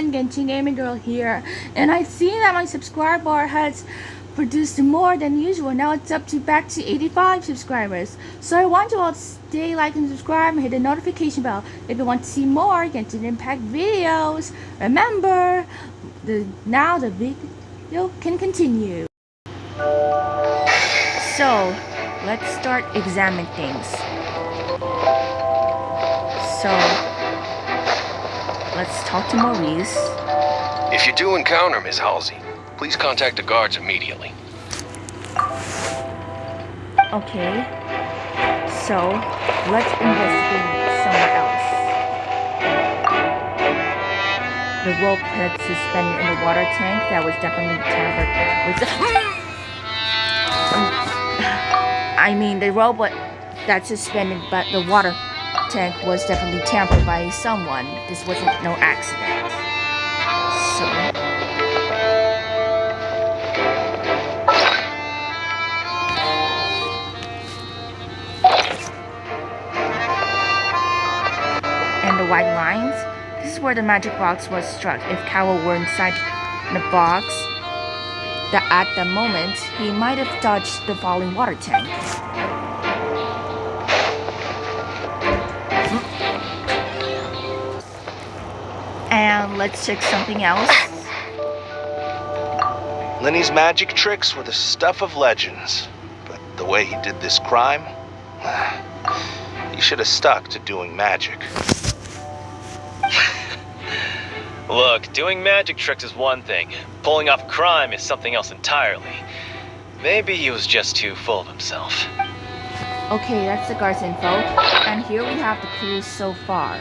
Fontaine, Genshin Gaming Girl here, and I see that my subscriber bar has produced more than usual. Now it's back to 85 subscribers. So I want you all to stay, like, and subscribe, and hit the notification bell if you want to see more Genshin Impact videos. Remember, now the video can continue. So let's start examining things. So let's talk to Maurice. If you do encounter Miss Halsey, please contact the guards immediately. Okay, so let's investigate somewhere else. The rope that's suspended in the water tank, that was definitely tampered with. I mean, the rope that's suspended but the water tank was definitely tampered by someone. This wasn't no accident. So and the white lines, this is where the magic box was struck. If Cowell were inside the box, at the moment he might have touched the falling water tank. And let's check something else. Lenny's magic tricks were the stuff of legends, but the way he did this crime, he should have stuck to doing magic. Look, doing magic tricks is one thing. Pulling off a crime is something else entirely. Maybe he was just too full of himself. Okay, that's the guard's info. And here we have the clues so far.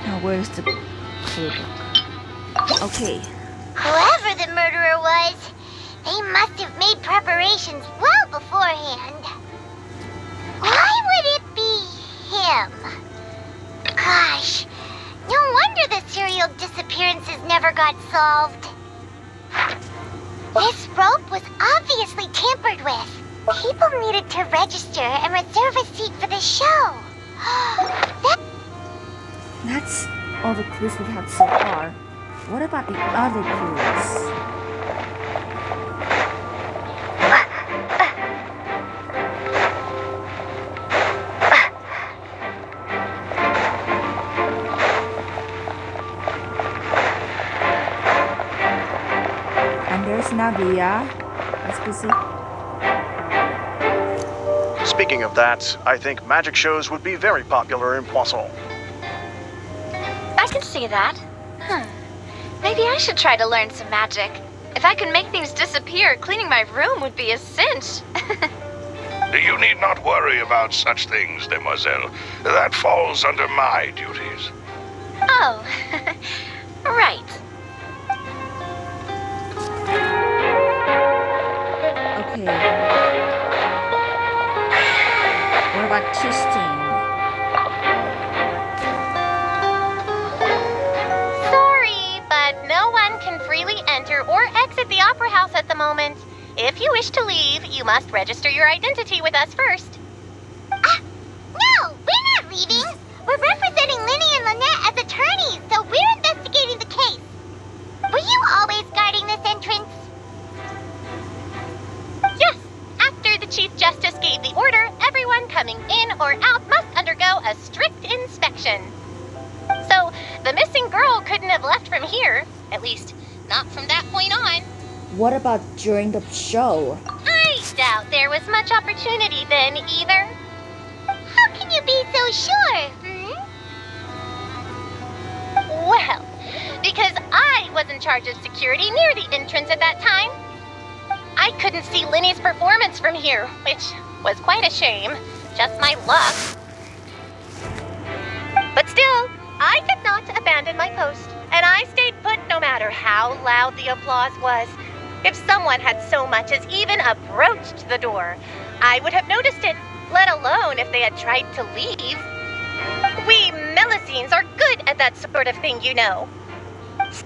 Now where's the clue book? Okay. Whoever the murderer was, they must have made preparations well beforehand. Why would it be him? Gosh, no wonder the serial disappearances never got solved. This rope was obviously tampered with. People needed to register and reserve a seat for the show. That's all the clues we have so far. What about the other clues? There's Nadia. Let's go see. Speaking of that, I think magic shows would be very popular in Poisson. I can see that. Maybe I should try to learn some magic. If I could make things disappear, cleaning my room would be a cinch. You need not worry about such things, demoiselle. That falls under my duties. Oh, right. Okay. What about Tristan? Sorry, but no one can freely enter or exit the Opera House at the moment. If you wish to leave, you must register your identity with us first. No, we're not leaving. We're representing Lenny and Lynette as attorneys, so we're investigating the case. Were you always guarding this entrance? Yes, after the Chief Justice gave the order, everyone coming in or out must undergo a strict inspection. So, the missing girl couldn't have left from here. At least, not from that point on. What about during the show? I doubt there was much opportunity then, either. How can you be so sure, Well, because I was in charge of security near the entrance at that time. I couldn't see Lenny's performance from here, which was quite a shame. Just my luck. But still, I did not abandon my post, and I stayed put no matter how loud the applause was. If someone had so much as even approached the door, I would have noticed it, let alone if they had tried to leave. We Melusines are good at that sort of thing, you know.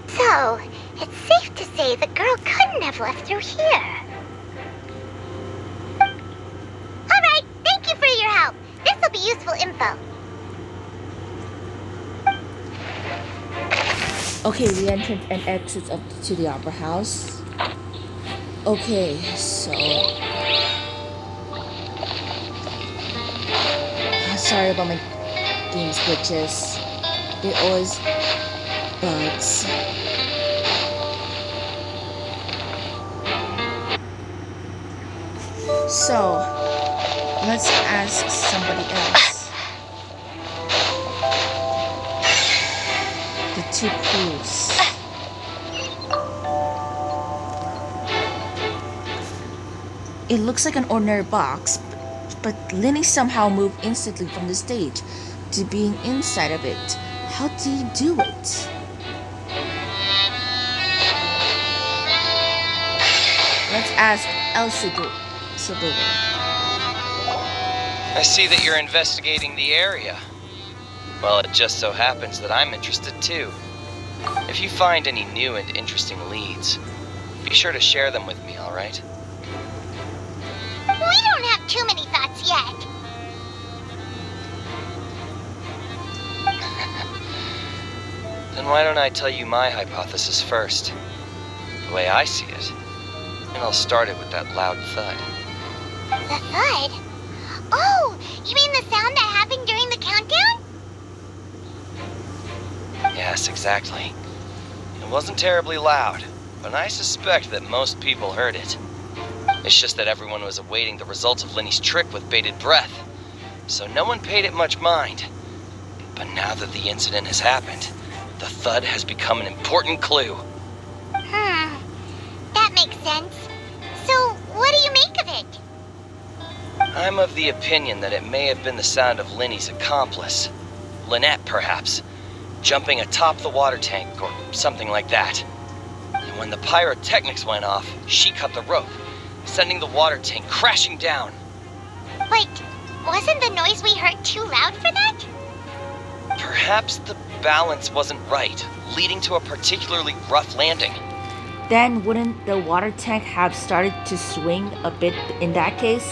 So, it's safe to say the girl couldn't have left through here. All right, thank you for your help. This will be useful info. Okay, we entered and exit up to the opera house. Okay, so sorry about my game's glitches. They always bugs. So let's ask somebody else. The two crews. It looks like an ordinary box, but Lenny somehow moved instantly from the stage to being inside of it. How do you do it? Let's ask El Sador. I see that you're investigating the area. Well, it just so happens that I'm interested too. If you find any new and interesting leads, be sure to share them with me, all right? We don't have too many thoughts yet. Then why don't I tell you my hypothesis first? The way I see it. And I'll start it with that loud thud. The thud? Oh, you mean the sound that happened during the countdown? Yes, exactly. It wasn't terribly loud, but I suspect that most people heard it. It's just that everyone was awaiting the results of Lenny's trick with bated breath, so no one paid it much mind. But now that the incident has happened, the thud has become an important clue. That makes sense. So, what do you make of it? I'm of the opinion that it may have been the sound of Lenny's accomplice, Lynette perhaps, jumping atop the water tank or something like that. And when the pyrotechnics went off, she cut the rope, sending the water tank crashing down. Wait, wasn't the noise we heard too loud for that? Perhaps the balance wasn't right, leading to a particularly rough landing. Then wouldn't the water tank have started to swing a bit in that case?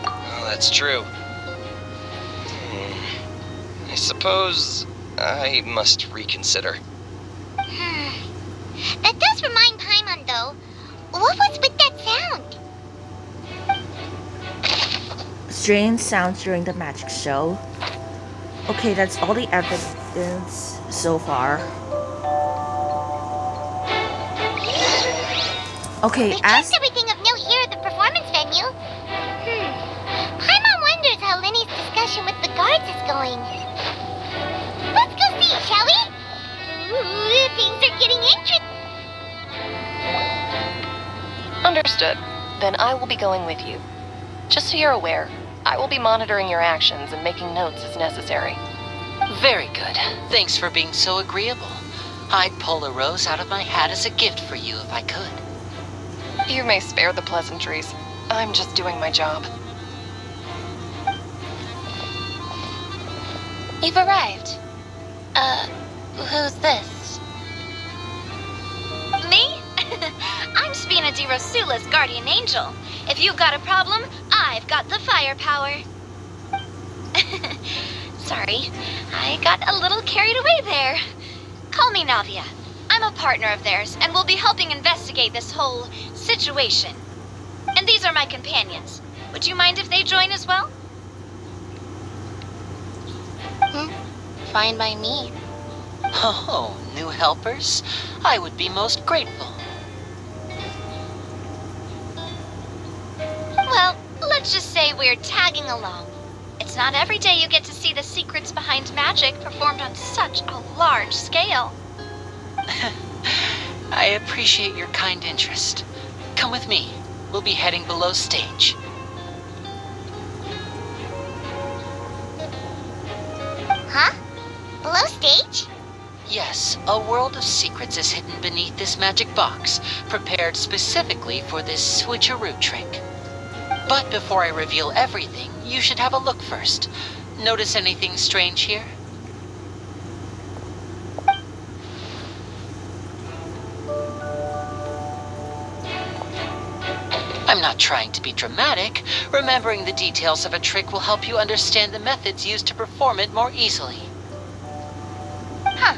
Oh, that's true. I suppose I must reconsider. That does remind Paimon, though. What was with that sound? Strange sounds during the magic show. Okay, that's all the evidence so far. Okay, We checked everything of note here at the performance venue. Paimon wonders how Lenny's discussion with the guards is going. Let's go see, shall we? Ooh, things are getting interesting. Understood. Then I will be going with you. Just so you're aware, I will be monitoring your actions and making notes as necessary. Very good. Thanks for being so agreeable. I'd pull a rose out of my hat as a gift for you if I could. You may spare the pleasantries. I'm just doing my job. You've arrived. Who's this? Me? I'm Spina di Rosula's guardian angel. If you've got a problem, I've got the firepower. Sorry, I got a little carried away there. Call me Navia. I'm a partner of theirs, and we'll be helping investigate this whole situation. And these are my companions. Would you mind if they join as well? Fine by me. Oh, new helpers? I would be most grateful. Well, let's just say we're tagging along. It's not every day you get to see the secrets behind magic performed on such a large scale. I appreciate your kind interest. Come with me. We'll be heading below stage. Huh? Below stage? Yes, a world of secrets is hidden beneath this magic box, prepared specifically for this switcheroo trick. But before I reveal everything, you should have a look first. Notice anything strange here? I'm not trying to be dramatic. Remembering the details of a trick will help you understand the methods used to perform it more easily. Huh.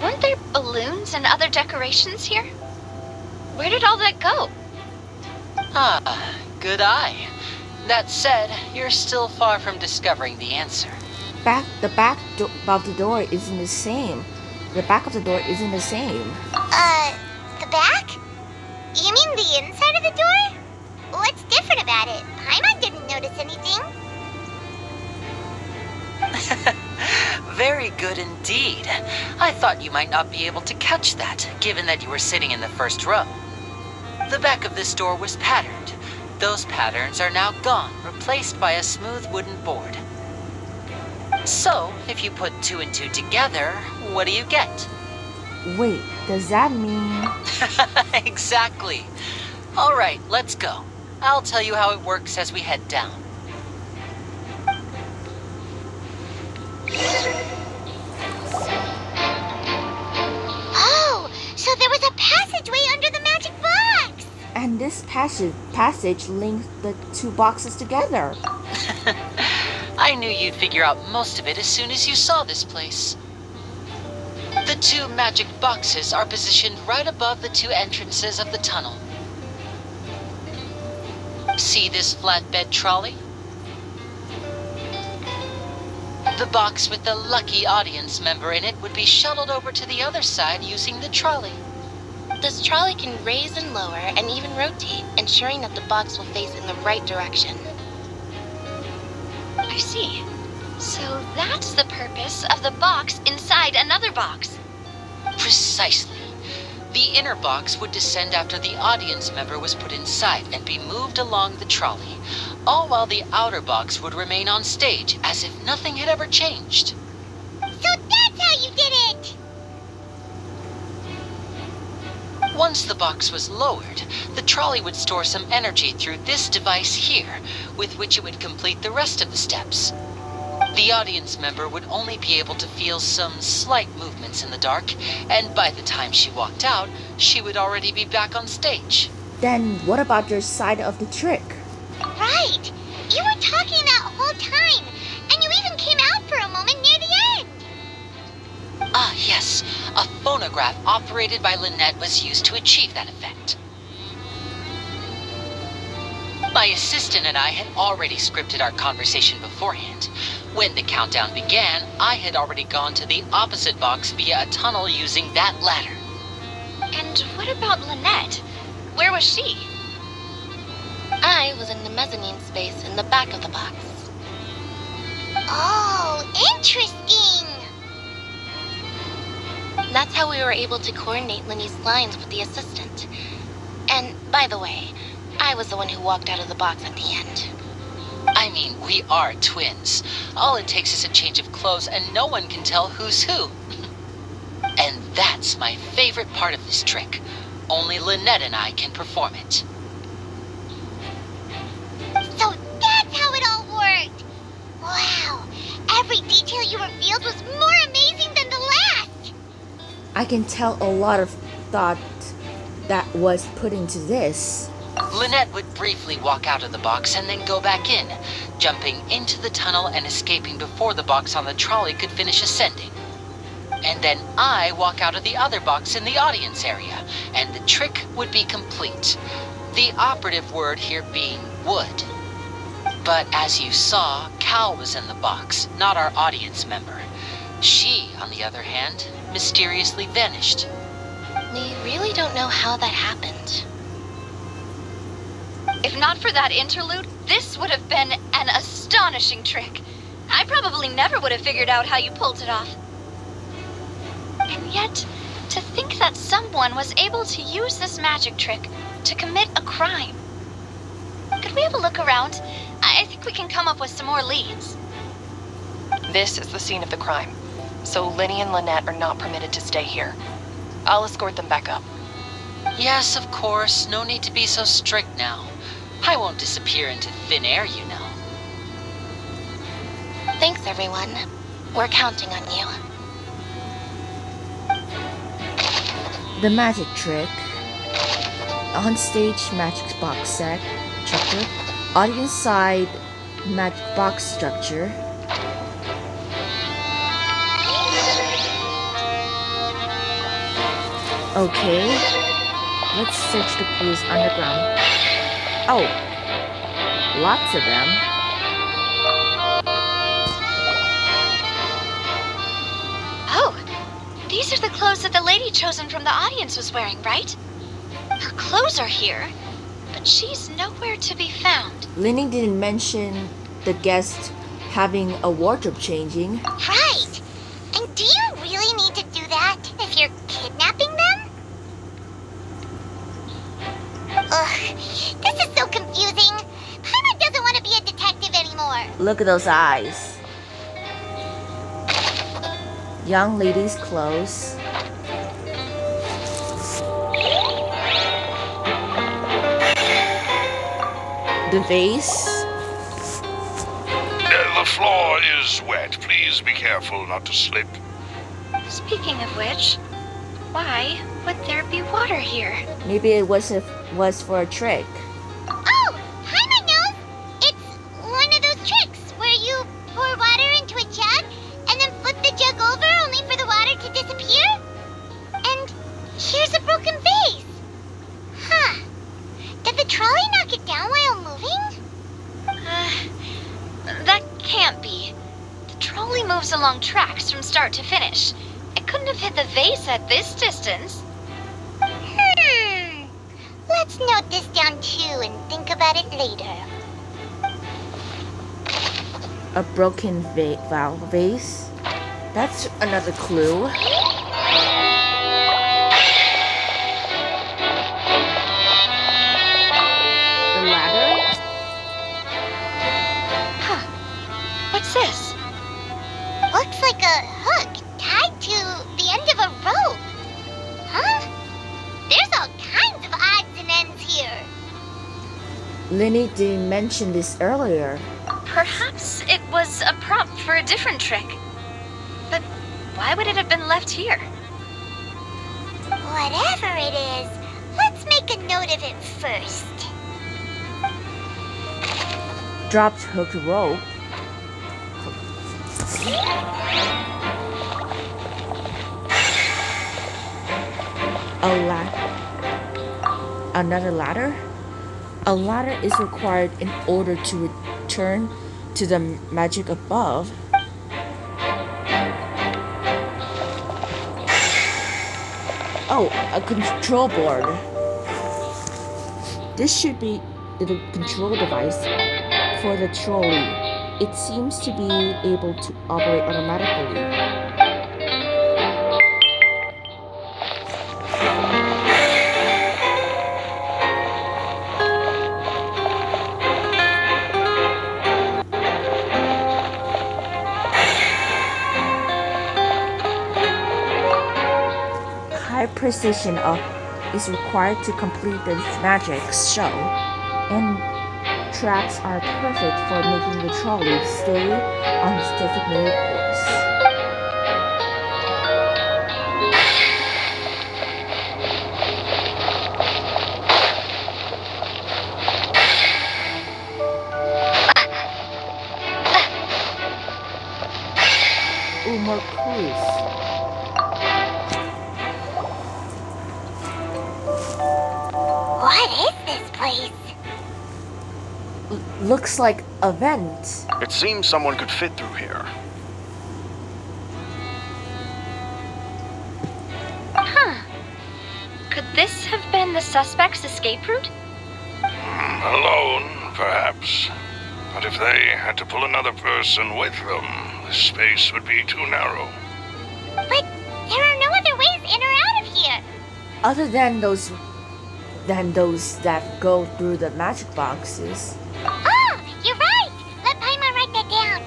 Weren't there balloons and other decorations here? Where did all that go? Ah, good eye. That said, you're still far from discovering the answer. The back of the door isn't the same. The back of the door isn't the same. The back? You mean the inside of the door? What's different about it? Paimon didn't notice anything. Very good indeed. I thought you might not be able to catch that, given that you were sitting in the first row. The back of this door was patterned. Those patterns are now gone, replaced by a smooth wooden board. So, if you put 2 and 2 together, what do you get? Wait, does that mean... Exactly. All right, let's go. I'll tell you how it works as we head down. Oh, so there was a passageway under the magic box! And this passage links the 2 boxes together. I knew you'd figure out most of it as soon as you saw this place. The 2 magic boxes are positioned right above the 2 entrances of the tunnel. See this flatbed trolley? The box with the lucky audience member in it would be shuttled over to the other side using the trolley. This trolley can raise and lower and even rotate, ensuring that the box will face in the right direction. I see. So that's the purpose of the box inside another box. Precisely. The inner box would descend after the audience member was put inside and be moved along the trolley, all while the outer box would remain on stage as if nothing had ever changed. So that's how you did it! Once the box was lowered, the trolley would store some energy through this device here, with which it would complete the rest of the steps. The audience member would only be able to feel some slight movements in the dark, and by the time she walked out, she would already be back on stage. Then what about your side of the trick? Right! You were talking that whole time, and you even came out for a moment near the end! Ah, yes. A phonograph operated by Lynette was used to achieve that effect. My assistant and I had already scripted our conversation beforehand. When the countdown began, I had already gone to the opposite box via a tunnel using that ladder. And what about Lynette? Where was she? I was in the mezzanine space in the back of the box. Oh, interesting! That's how we were able to coordinate Linny's lines with the assistant. And, by the way, I was the one who walked out of the box at the end. I mean, we are twins. All it takes is a change of clothes and no one can tell who's who. And that's my favorite part of this trick. Only Lynette and I can perform it. So that's how it all worked! Wow! Every detail you revealed was more amazing than the last! I can tell a lot of thought that was put into this. Lynette would briefly walk out of the box and then go back in, jumping into the tunnel and escaping before the box on the trolley could finish ascending. And then I walk out of the other box in the audience area, and the trick would be complete. The operative word here being would. But as you saw, Cal was in the box, not our audience member. She, on the other hand, mysteriously vanished. We really don't know how that happened. If not for that interlude, this would have been an astonishing trick. I probably never would have figured out how you pulled it off. And yet, to think that someone was able to use this magic trick to commit a crime. Could we have a look around? I think we can come up with some more leads. This is the scene of the crime, so Linny and Lynette are not permitted to stay here. I'll escort them back up. Yes, of course. No need to be so strict now. I won't disappear into thin air, you know. Thanks, everyone. We're counting on you. The magic trick. On stage magic box set structure. Audience side magic box structure. Okay. Let's search the clues underground. Oh, lots of them. Oh, these are the clothes that the lady chosen from the audience was wearing, right? Her clothes are here, but she's nowhere to be found. Lenny didn't mention the guest having a wardrobe changing. Right. And do you really need to do that if you're kidnapping them? Ugh, this is so confusing. Paimon doesn't want to be a detective anymore. Look at those eyes. Young lady's clothes. The vase. The floor is wet. Please be careful not to slip. Speaking of which, why would there be water here? Maybe it was for a trick. Oh, Paimon knows. It's one of those tricks where you pour water into a jug and then flip the jug over only for the water to disappear. And here's a broken vase. Huh. Did the trolley knock it down while moving? That can't be. The trolley moves along tracks from start to finish. It couldn't have hit the vase at this distance. Let's note this down too and think about it later. A broken vase. That's another clue. The ladder. Huh. What's this? Looks like a hook tied to the end of a rope. Huh? There's all kinds of odds and ends here. Lenny didn't mention this earlier. Perhaps it was a prop for a different trick. But why would it have been left here? Whatever it is, let's make a note of it first. Dropped hooked rope. Another ladder? A ladder is required in order to return to the magic above. Oh, a control board. This should be the control device for the trolley. It seems to be able to operate automatically. High precision is required to complete this magic show, and tracks are perfect for making the trolley stay on its designated course. Ooh, more clues. What is this place? Looks like a vent. It seems someone could fit through here. Huh. Could this have been the suspect's escape route? Alone, perhaps. But if they had to pull another person with them, the space would be too narrow. But there are no other ways in or out of here. Other than those that go through the magic boxes. Oh, you're right. Let Paimon write that down.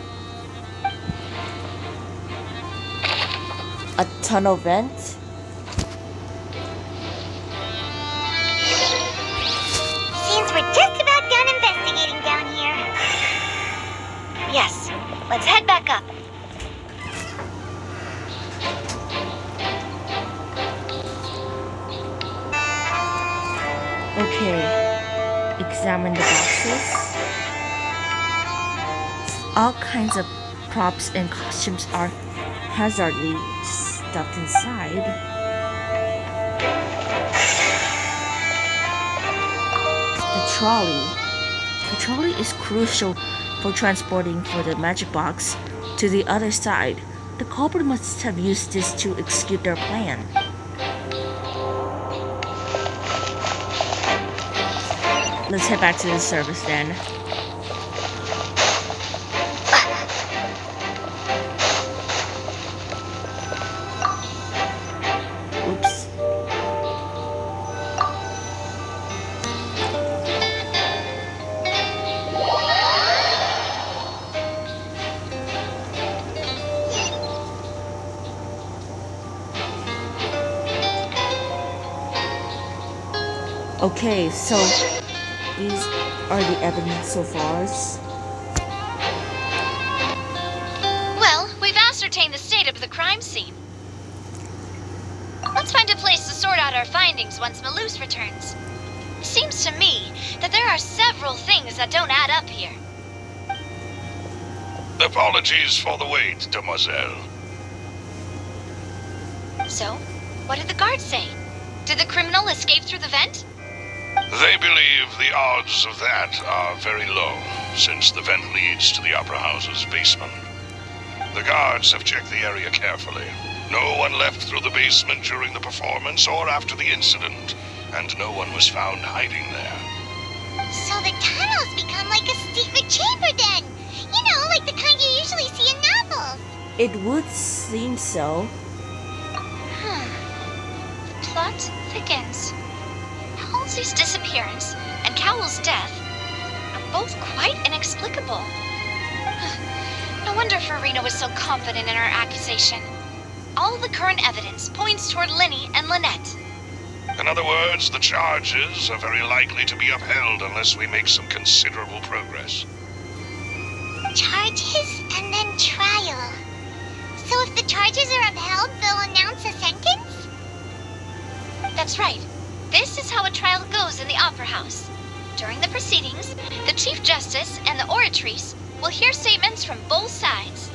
A tunnel vent. Seems we're just about done investigating down here. Yes. Let's head back up. Okay. Examine the boxes. All kinds of props and costumes are hazardly stuffed inside. trolley. The trolley is crucial for transporting for the magic box to the other side. The culprit must have used this to execute their plan. Let's head back to the service then. Oops. Okay, so these are the evidence so far. Well, we've ascertained the state of the crime scene. Let's find a place to sort out our findings once Malouse returns. Seems to me that there are several things that don't add up here. Apologies for the wait, demoiselle. So, what did the guards say? Did the criminal escape through the vent? They believe the odds of that are very low, since the vent leads to the Opera House's basement. The guards have checked the area carefully. No one left through the basement during the performance or after the incident, and no one was found hiding there. So the tunnels become like a secret chamber then. You know, like the kind you usually see in novels. It would seem so. The plot thickens. Halsey's disappearance and Cowell's death are both quite inexplicable. No wonder Farina was so confident in her accusation. All the current evidence points toward Linny and Lynette. In other words, the charges are very likely to be upheld unless we make some considerable progress. Charges and then trial. So if the charges are upheld, they'll announce a sentence? That's right. This is how a trial goes in the Opera House. During the proceedings, the Chief Justice and the oratrice will hear statements from both sides.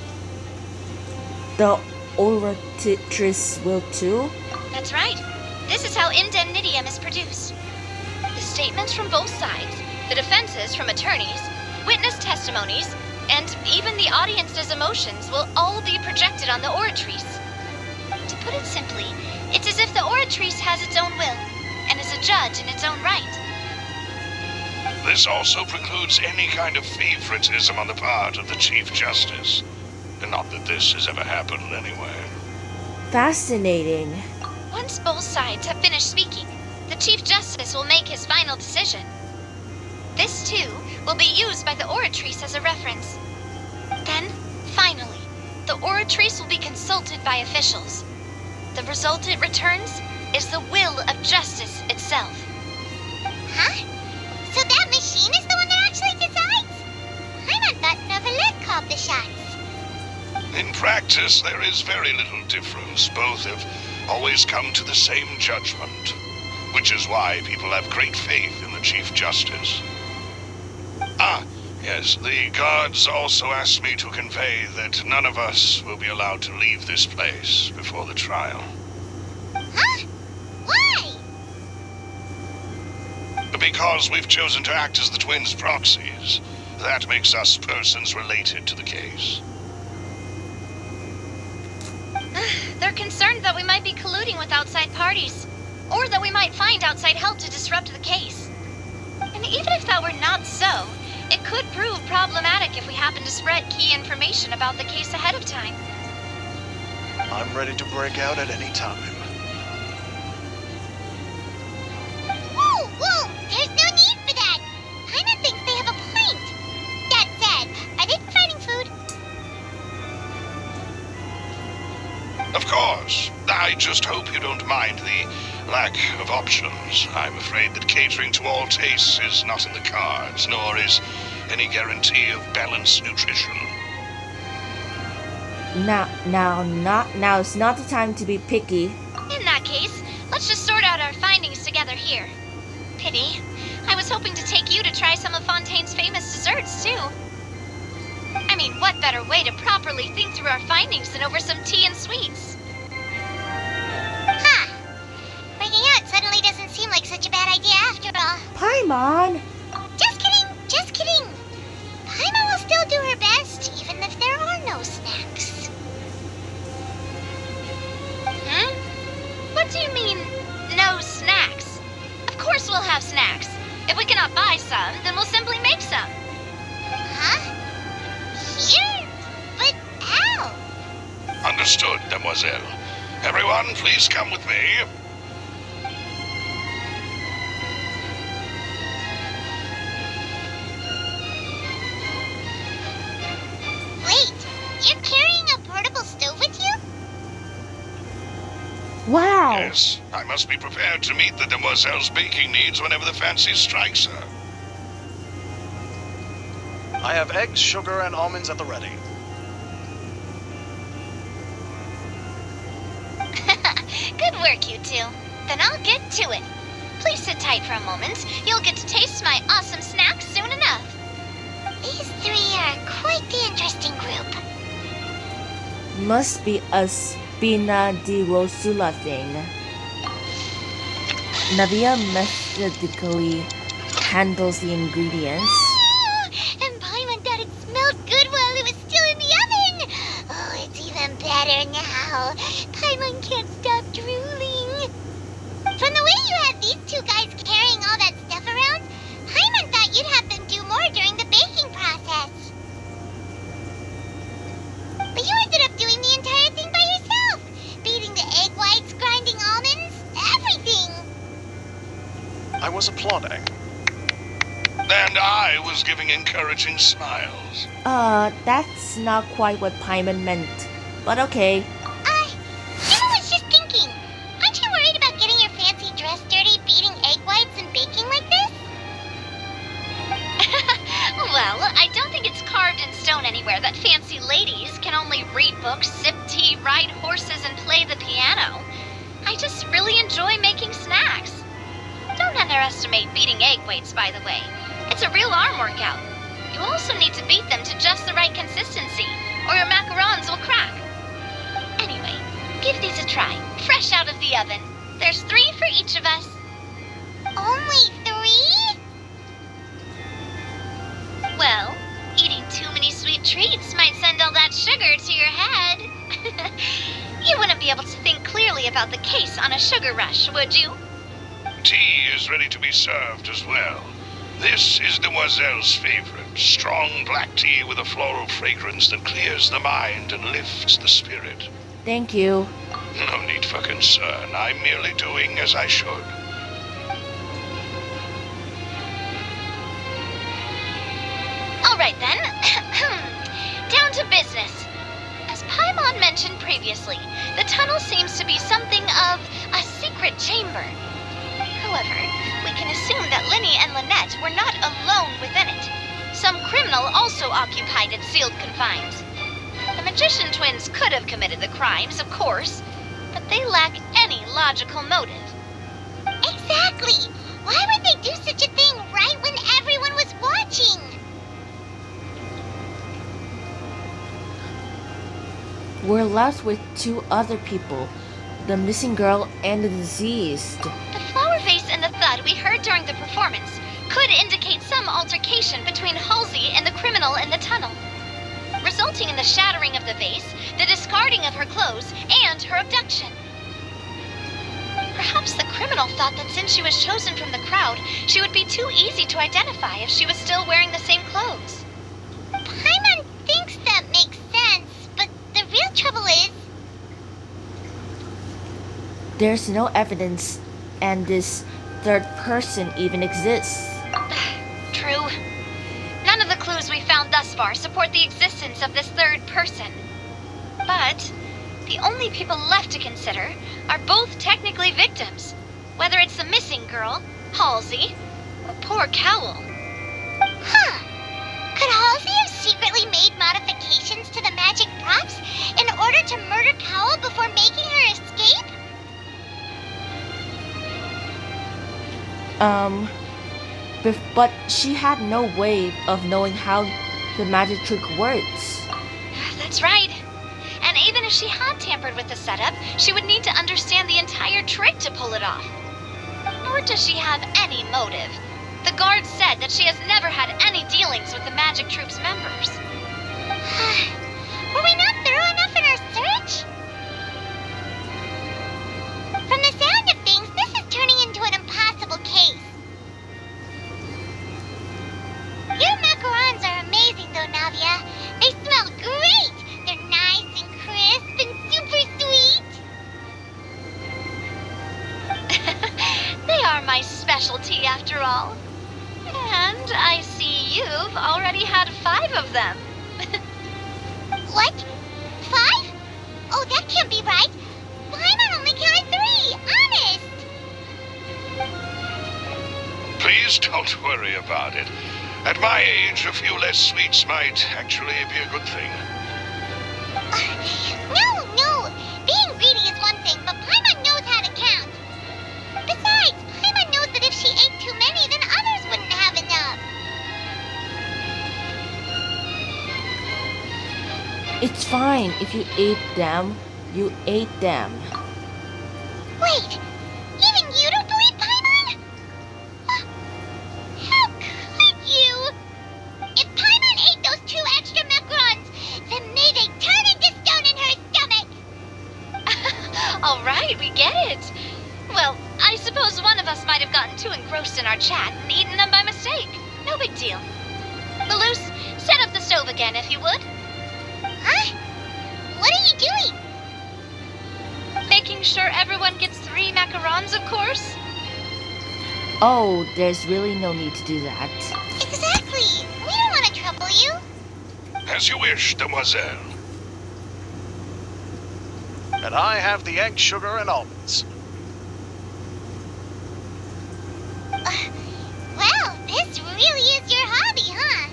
The oratrice will too? That's right. This is how indemnitium is produced. The statements from both sides, the defenses from attorneys, witness testimonies, and even the audience's emotions will all be projected on the oratrice. To put it simply, it's as if the oratrice has its own will and is a judge in its own right. This also precludes any kind of favoritism on the part of the Chief Justice. Not that this has ever happened anyway. Fascinating. Once both sides have finished speaking, the Chief Justice will make his final decision. This, too, will be used by the oratrice as a reference. Then, finally, the oratrice will be consulted by officials. The result it returns is the will of justice itself. Huh? So that machine is the one that actually decides? I'm on button overlook called the shots. In practice, there is very little difference. Both have always come to the same judgment, which is why people have great faith in the Chief Justice. Ah, yes, the guards also asked me to convey that none of us will be allowed to leave this place before the trial. Huh? Why? Because we've chosen to act as the twins' proxies. That makes us persons related to the case. They're concerned that we might be colluding with outside parties, or that we might find outside help to disrupt the case. And even if that were not so, it could prove problematic if we happen to spread key information about the case ahead of time. I'm ready to break out at any time. Whoa, whoa! There's no need for that! Paimon thinks they have a point. That said, are they providing food? Of course. I just hope you don't mind the lack of options. I'm afraid that catering to all tastes is not in the cards, nor is any guarantee of balanced nutrition. Now is not the time to be picky. In that case, let's just sort out our findings together here. Pity. I was hoping to take you to try some of Fontaine's famous desserts, too. I mean, what better way to properly think through our findings than over some tea and sweets? Huh. Breaking out suddenly doesn't seem like such a bad idea after all. Paimon! no snacks. What do you mean, no snacks? Of course we'll have snacks. If we cannot buy some, then we'll simply make some. Huh? Here? But how? Understood, Demoiselle. Everyone, please come with me. Wait, you're carrying a portable stove with you? Wow. Yes, I must be prepared to meet the Demoiselle's baking needs whenever the fancy strikes her. I have eggs, sugar, and almonds at the ready. Good work, you two. Then I'll get to it. Please sit tight for a moment. You'll get to taste my awesome snacks soon enough. These three are quite the interesting group. Must be a Spina di Rosula thing. Navia methodically handles the ingredients. And Paimon thought it smelled good while it was still in the oven. Oh, it's even better now. Paimon can't stop drooling. From the way you had these two guys carrying all that stuff around, Paimon thought you'd have them do more during the baking process. But you ended up doing the entire thing by yourself. Beating the egg whites, grinding almonds, everything. I was applauding. And I was giving encouraging smiles. That's not quite what Paimon meant. But okay. Emma was just thinking. Aren't you worried about getting your fancy dress dirty, beating egg whites and baking like this? Well, I don't think it's carved in stone anywhere that fancy ladies can only read books, sip tea, ride horses, and play the piano. I just really enjoy making snacks. Don't underestimate beating egg whites, by the way. It's a real arm workout. You also need to beat them to just the right consistency, or your macarons will crack. Anyway, give these a try, fresh out of the oven. There's 3 for each of us. Only 3? Well, eating too many sweet treats might send all that sugar to your head. You wouldn't be able to think clearly about the case on a sugar rush, would you? Tea is ready to be served as well. This is Demoiselle's favorite, strong black tea with a floral fragrance that clears the mind and lifts the spirit. Thank you. No need for concern. I'm merely doing as I should. All right then. Down to business. As Paimon mentioned previously, the tunnel seems to be something of a secret chamber. However, we can assume that Linny and Lynette were not alone within it. Some criminal also occupied its sealed confines. The magician twins could have committed the crimes, of course, but they lack any logical motive. Exactly! Why would they do such a thing right when everyone was watching? We're left with 2 other people. The missing girl and the deceased. The flower vase and the thud we heard during the performance could indicate some altercation between Halsey and the criminal in the tunnel, resulting in the shattering of the vase, the discarding of her clothes, and her abduction. Perhaps the criminal thought that since she was chosen from the crowd, she would be too easy to identify if she was still wearing the same clothes. Paimon thinks that makes sense, but the real trouble is... There's no evidence, and this 3rd person even exists. True. None of the clues we found thus far support the existence of this 3rd person. But the only people left to consider are both technically victims, whether it's the missing girl, Halsey, or poor Cowl. Huh. Could Halsey have secretly made modifications to the magic props in order to murder Cowl before making her escape? But she had no way of knowing how the magic trick works. That's right. And even if she had tampered with the setup, she would need to understand the entire trick to pull it off. Nor does she have any motive. The guard said that she has never had any dealings with the magic troop's members. Were we not thorough enough in our search? From the sound of things, this is turning into an impossible case. Your macarons are amazing though, Navia. They smell great! They're nice and crisp and super sweet. They are my specialty after all. And I see you've already had 5 of them. What? 5? Oh, that can't be right. Paimon only counted 3, honest. Please don't worry about it. At my age, a few less sweets might actually be a good thing. No. Being greedy is one thing, but Paimon knows how to count. Besides, Paimon knows that if she ate too many, then others wouldn't have enough. It's fine if you ate them. You ate them. Wait, even you don't believe Paimon? How could you? If Paimon ate those 2 extra macarons, then may they turn into stone in her stomach. All right, we get it. Well, I suppose one of us might have gotten too engrossed in our chat and eaten them by mistake. No big deal. Maloose, set up the stove again if you would. Huh? What are you doing? Making sure everyone gets 3 macarons, of course. Oh, there's really no need to do that. Exactly. We don't want to trouble you. As you wish, demoiselle. And I have the egg, sugar, and almonds. Well, this really is your hobby, huh?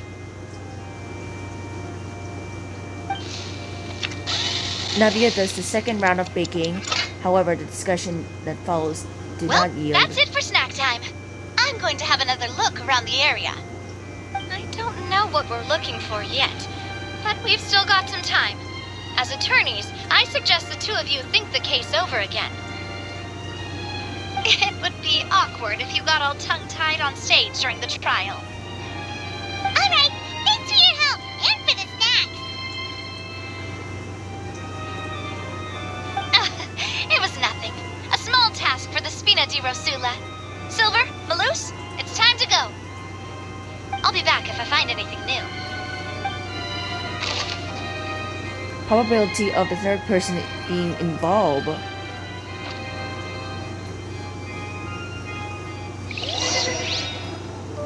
Navia does the second round of baking. However, the discussion that follows did Well, not yield. that's it for snack time. I'm going to have another look around the area. I don't know what we're looking for yet, but we've still got some time. As attorneys, I suggest the 2 of you think the case over again. It would be awkward if you got all tongue-tied on stage during the trial. All right, thanks for your help and for the snacks. It was nothing. A small task for the Spina di Rosula. Silver, Maloose, it's time to go. I'll be back if I find anything new. Probability of the third person being involved. All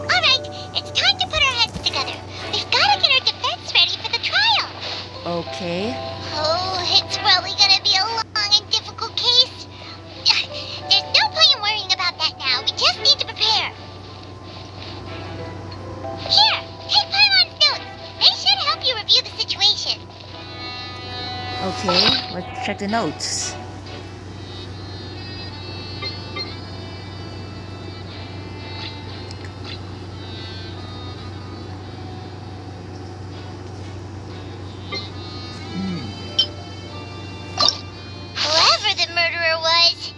right, it's time to put our heads together. We've got to get our defense ready for the trial. Okay. Oh, it's probably gonna be a long and difficult case. There's no point in worrying about that now. We just need to prepare. Here, take Paimon's notes. They should help you review the situation. Okay, let's check the notes. Whoever the murderer was,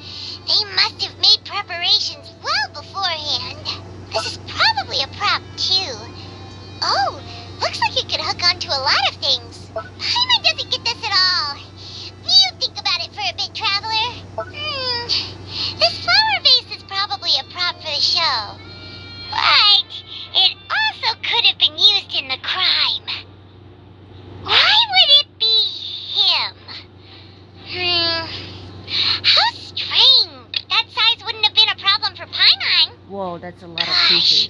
they must have made preparations well beforehand. This is probably a prop, too. Oh, looks like it could hook onto a lot of things. Paimon doesn't get this at all. You think about it for a bit, Traveler. This flower vase is probably a prop for the show. But it also could have been used in the crime. Why would it be him? How strange. That size wouldn't have been a problem for Paimon. Whoa, that's a lot of pieces.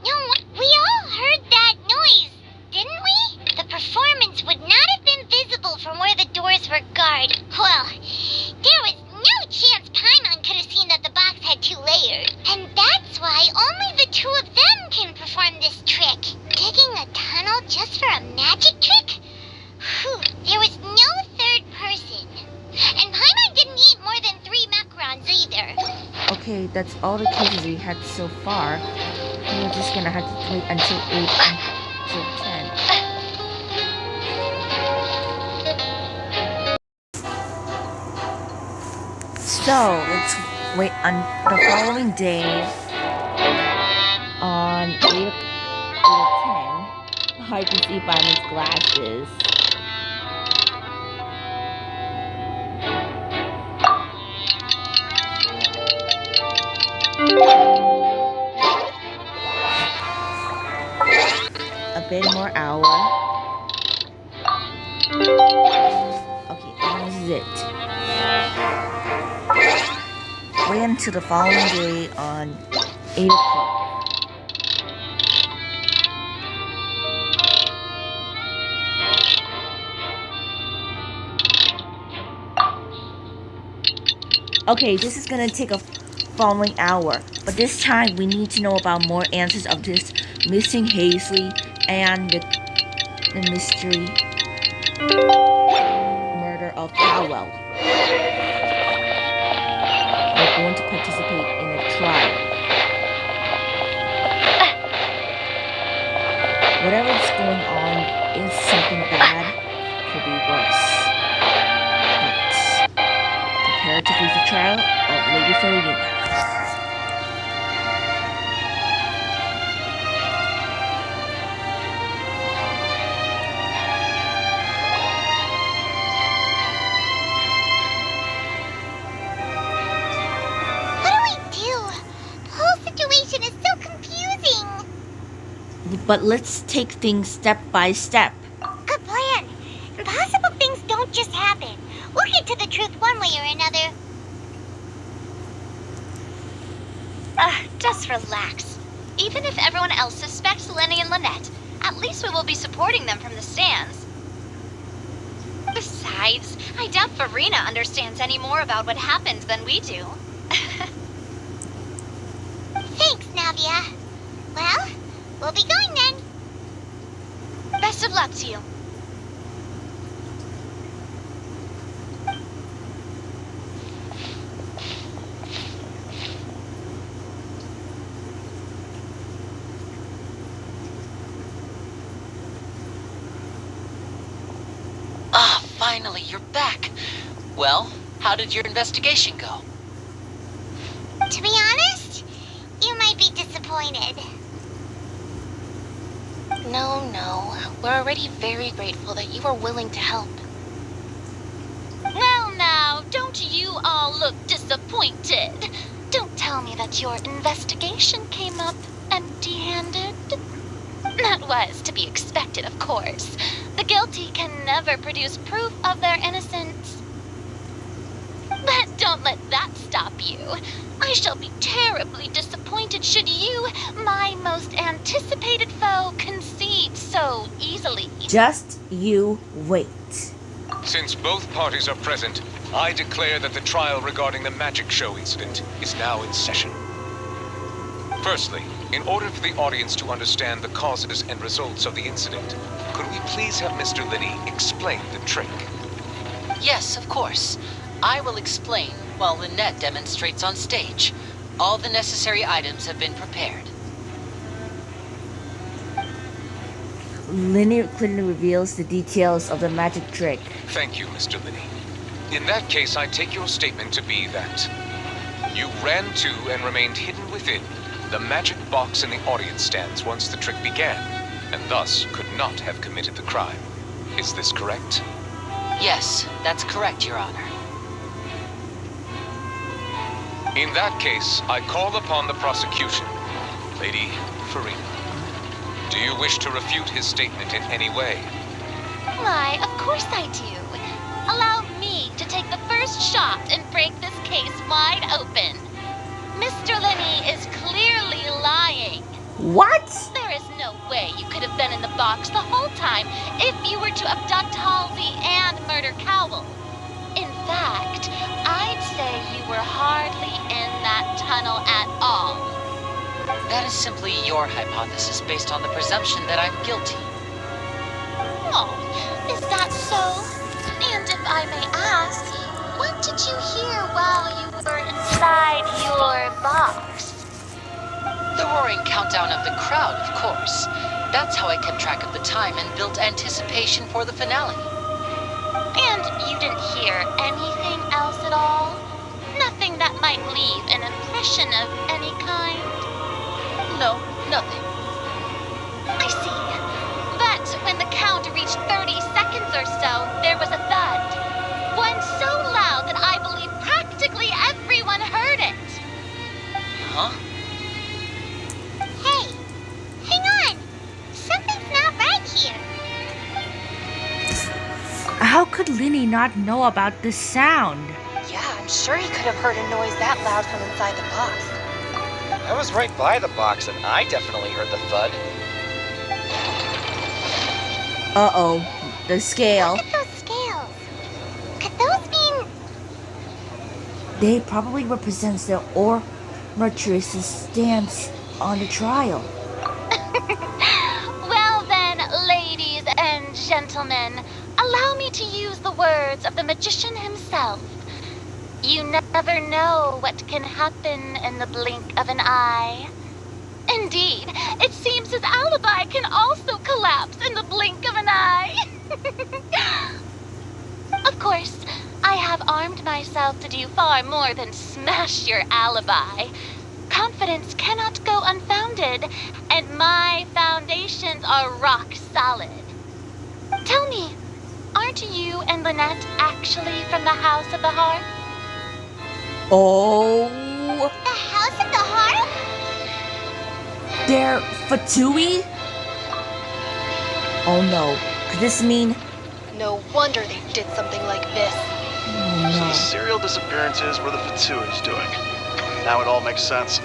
No, we all heard that noise, didn't we? The performance would not have been visible from where the doors were guarded. Well, there was no chance Paimon could have seen that the box had 2 layers. And that's why only the 2 of them can perform this trick. Digging a tunnel just for a magic trick? Whew, there was no third person. And Paimon didn't eat more than 3 macarons either. Okay, that's all the cases we had so far. We're just gonna have to wait until 8 until 10. So, let's wait on the following day on 8 or 10. I can see Byron's glasses. A bit more hour. Okay, and this is it. Wait until the following day on 8 o'clock. Okay, this is gonna take a following hour, but this time we need to know about more answers of this missing Hazley and the mystery murder of Cowell. We're going to participate in a trial. Whatever is going on is something bad, could be worse. But prepare to face the trial of Lady Farina. But let's take things step by step. Good plan. Impossible things don't just happen. We'll get to the truth one way or another. Just relax. Even if everyone else suspects Lenny and Lynette, at least we will be supporting them from the stands. Besides, I doubt Farina understands any more about what happened than we do. Thanks, Navia. Well, we'll be going then. Best of luck to you. Ah, finally, you're back. Well, how did your investigation go? To be honest, you might be disappointed. No. We're already very grateful that you were willing to help. Well now, don't you all look disappointed? Don't tell me that your investigation came up empty-handed. That was to be expected, of course. The guilty can never produce proof of their innocence. But don't let that stop you. I shall be terribly disappointed should you, my most anticipated foe, concede so easily. Just you wait. Since both parties are present, I declare that the trial regarding the magic show incident is now in session. Firstly, in order for the audience to understand the causes and results of the incident, could we please have Mr. Linney explain the trick? Yes, of course. I will explain while Lynette demonstrates on stage. All the necessary items have been prepared. Linney clearly reveals the details of the magic trick. Thank you, Mr. Linney. In that case, I take your statement to be that you ran to and remained hidden within the magic box in the audience stands once the trick began, and thus could not have committed the crime. Is this correct? Yes, that's correct, Your Honor. In that case, I call upon the prosecution. Lady Farina, do you wish to refute his statement in any way? Why, of course I do. Allow me to take the first shot and break this case wide open. Mr. Linney is clearly lying. What? There is no way you could have been in the box the whole time if you were to abduct Halsey and murder Cowell. In fact, I'd say you were hardly in that tunnel at all. That is simply your hypothesis based on the presumption that I'm guilty. Oh, is that so? And if I may ask, what did you hear while you were inside your box? The roaring countdown of the crowd, of course. That's how I kept track of the time and built anticipation for the finale. And you didn't hear anything else at all? Nothing that might leave an impression of any kind? No, nothing. I see. But when the count reached 30 seconds or so, there was a thud. One so loud that I believe practically everyone heard it. Huh? Hey, hang on. Something's not right here. How could Lenny not know about this sound? Yeah, I'm sure he could have heard a noise that loud from inside the box. I was right by the box and I definitely heard the thud. Uh-oh, the scale. Look at those scales. Could those mean... They probably represents the Oratrice's stance on the trial. Well then, ladies and gentlemen, allow me to use the words of the magician himself. You never know what can happen in the blink of an eye. Indeed, it seems his alibi can also collapse in the blink of an eye. Of course, I have armed myself to do far more than smash your alibi. Confidence cannot go unfounded, and my foundations are rock solid. Tell me, aren't you and Lynette actually from the House of the Hearth? Oh, The House of the Hearth? they're Fatui? Oh no, could this mean... No wonder they did something like this. Oh So no. the serial disappearances were the Fatsui's doing. Now it all makes sense.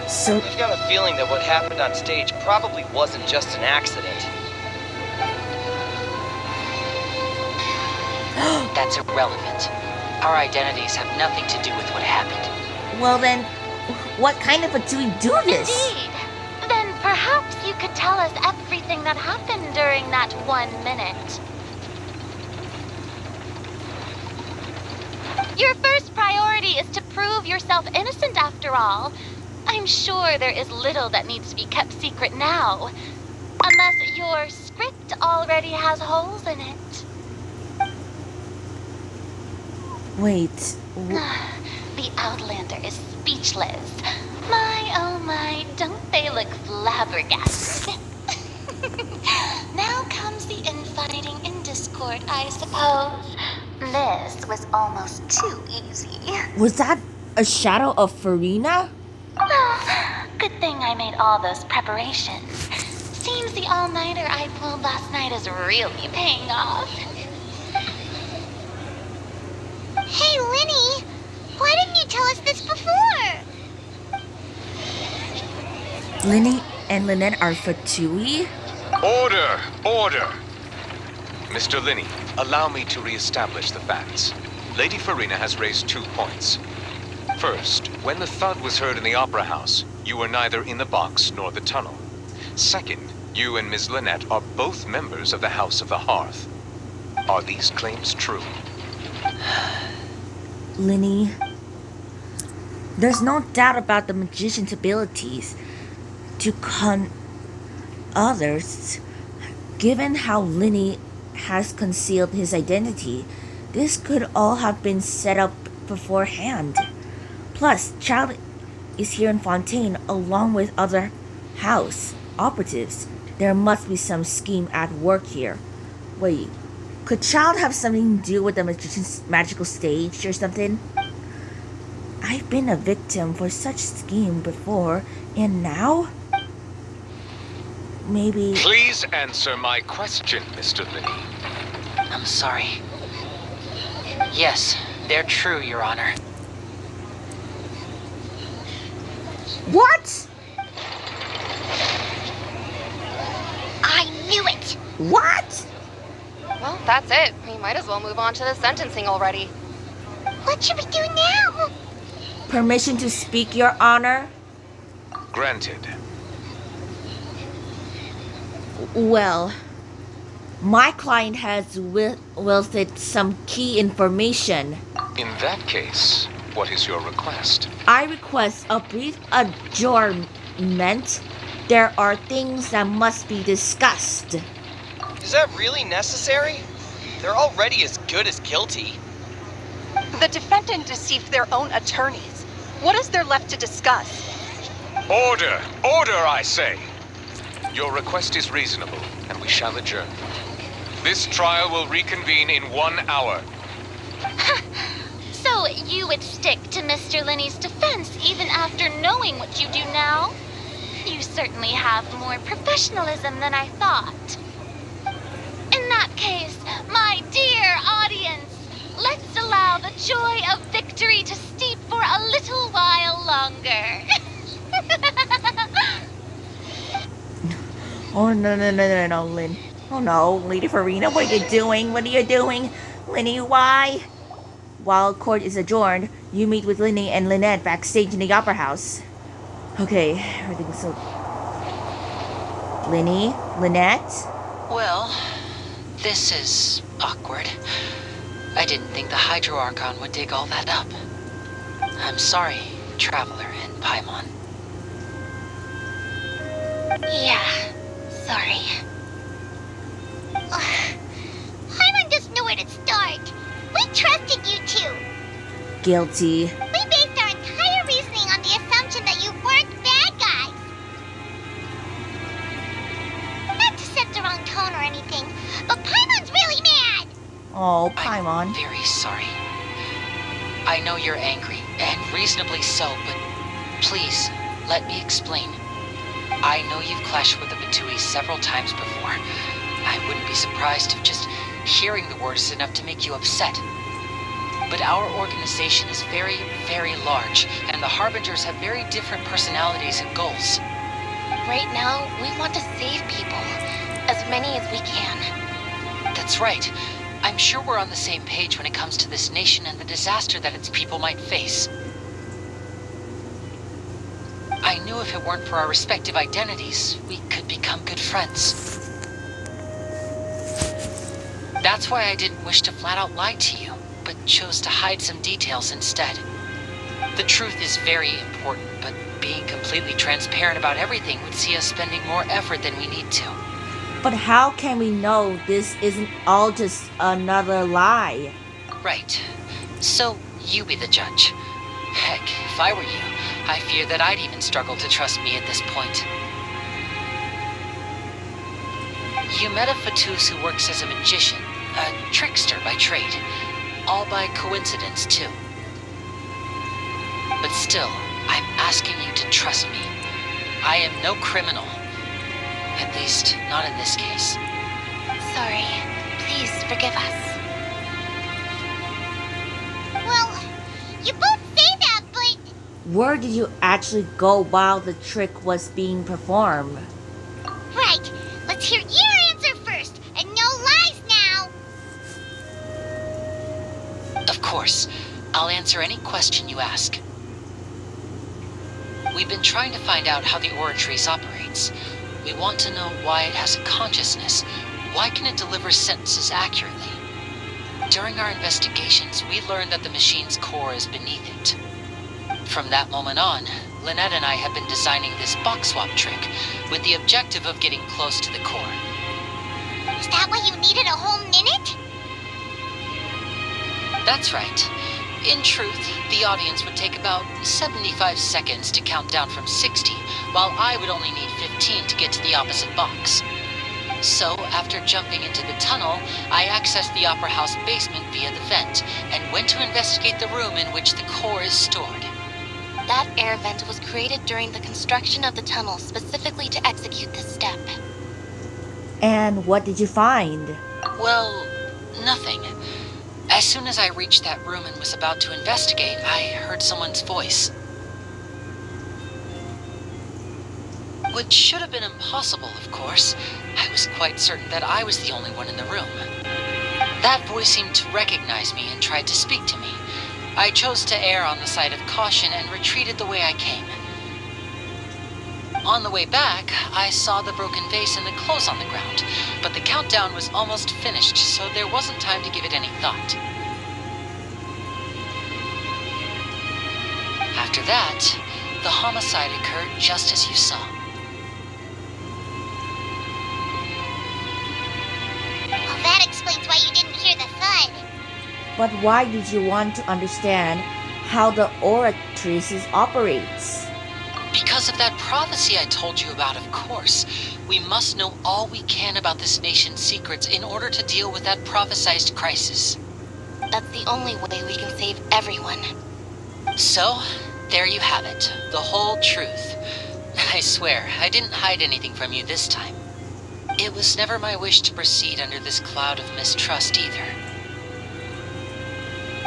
So, I've got a feeling that what happened on stage probably wasn't just an accident. That's irrelevant. Our identities have nothing to do with what happened. well then, what kind of Fatui do this? Indeed. Then perhaps you could tell us everything that happened during that 1 minute. Your first priority is to prove yourself innocent after all. I'm sure there is little that needs to be kept secret now. Unless your script already has holes in it. Wait, The Outlander is speechless. My, oh my, don't they look flabbergasted? Now comes the infighting and discord, I suppose. This was almost too easy. was that a shadow of Farina? Good thing I made all those preparations. Seems the all-nighter I pulled last night is really paying off. Hey, Lenny. Why didn't you tell us this before? Lenny and Lynette are Fatui? Order! Order! Mr. Linney, allow me to re-establish the facts. Lady Farina has raised 2 points. First, when the thud was heard in the Opera House, you were neither in the box nor the tunnel. Second, you and Ms. Lynette are both members of the House of the Hearth. Are these claims true? Lenny, there's no doubt about the magician's abilities to con others. Given how Lenny has concealed his identity, this could all have been set up beforehand. Plus, Child is here in Fontaine along with other house operatives. There must be some scheme at work here. Wait, could Child have something to do with the magician's magical stage or something? I've been a victim for such scheme before, and now? Maybe... Please answer my question, Mr. Linney. I'm sorry. Yes, they're true, Your Honor. What? I knew it. What? Well, that's it. We might as well move on to the sentencing already. What should we do now? Permission to speak, Your Honor? Granted. Well, my client has wielded some key information. In that case, what is your request? I request a brief adjournment. There are things that must be discussed. Is that really necessary? They're already as good as guilty. The defendant deceived their own attorneys. What is there left to discuss? Order! Order, I say! Your request is reasonable, and we shall adjourn. This trial will reconvene in 1 hour. So that you would stick to Mr. Linney's defense even after knowing what you do now. You certainly have more professionalism than I thought. In that case, my dear audience, let's allow the joy of victory to steep for a little while longer. Oh, no, Lynn. Oh, no, Lady Farina, what are you doing? What are you doing? Linny, why? While court is adjourned, you meet with Linny and Lynette backstage in the Opera House. Okay, everything's so... Linny? Lynette? Well, this is awkward. I didn't think the Hydro Archon would dig all that up. I'm sorry, Traveler and Paimon. Yeah, sorry. Paimon doesn't know where to start. We trusted you two. Guilty. We based our entire reasoning on the assumption that you weren't bad guys. Not to set the wrong tone or anything, but Paimon's really mad. Oh, Paimon. I'm very sorry. I know you're angry, and reasonably so, but please, let me explain. I know you've clashed with the Batui several times before. I wouldn't be surprised if just hearing the word is enough to make you upset. But our organization is very, very large, and the Harbingers have very different personalities and goals. Right now, we want to save people. As many as we can. That's right. I'm sure we're on the same page when it comes to this nation and the disaster that its people might face. I knew if it weren't for our respective identities, we could become good friends. That's why I didn't wish to flat out lie to you, but chose to hide some details instead. The truth is very important, but being completely transparent about everything would see us spending more effort than we need to. But how can we know this isn't all just another lie? Right. So, you be the judge. Heck, if I were you, I fear that I'd even struggle to trust me at this point. You met a Fatus who works as a magician, a trickster by trade. All by coincidence, too. But still, I'm asking you to trust me. I am no criminal. At least, not in this case. Sorry. Please forgive us. Well, you both say that, but... Where did you actually go while the trick was being performed? Right. Let's hear your answer first, and no lies now. Of course. I'll answer any question you ask. We've been trying to find out how the Oratrice operates. We want to know why it has a consciousness. Why can it deliver sentences accurately? During our investigations, we learned that the machine's core is beneath it. From that moment on, Lynette and I have been designing this box swap trick with the objective of getting close to the core. Is that why you needed a whole minute? That's right. In truth, the audience would take about 75 seconds to count down from 60, while I would only need 15 to get to the opposite box. So, after jumping into the tunnel, I accessed the Opera House basement via the vent, and went to investigate the room in which the core is stored. That air vent was created during the construction of the tunnel specifically to execute this step. And what did you find? Well, nothing. As soon as I reached that room and was about to investigate, I heard someone's voice. Which should have been impossible, of course. I was quite certain that I was the only one in the room. That voice seemed to recognize me and tried to speak to me. I chose to err on the side of caution and retreated the way I came. On the way back, I saw the broken vase and the clothes on the ground, but the countdown was almost finished, so there wasn't time to give it any thought. After that, the homicide occurred just as you saw. Well, that explains why you didn't hear the thud. But why did you want to understand how the Oratrice operates? Because of that prophecy I told you about, of course. We must know all we can about this nation's secrets in order to deal with that prophesized crisis. That's the only way we can save everyone. So, there you have it. The whole truth. I swear, I didn't hide anything from you this time. It was never my wish to proceed under this cloud of mistrust either.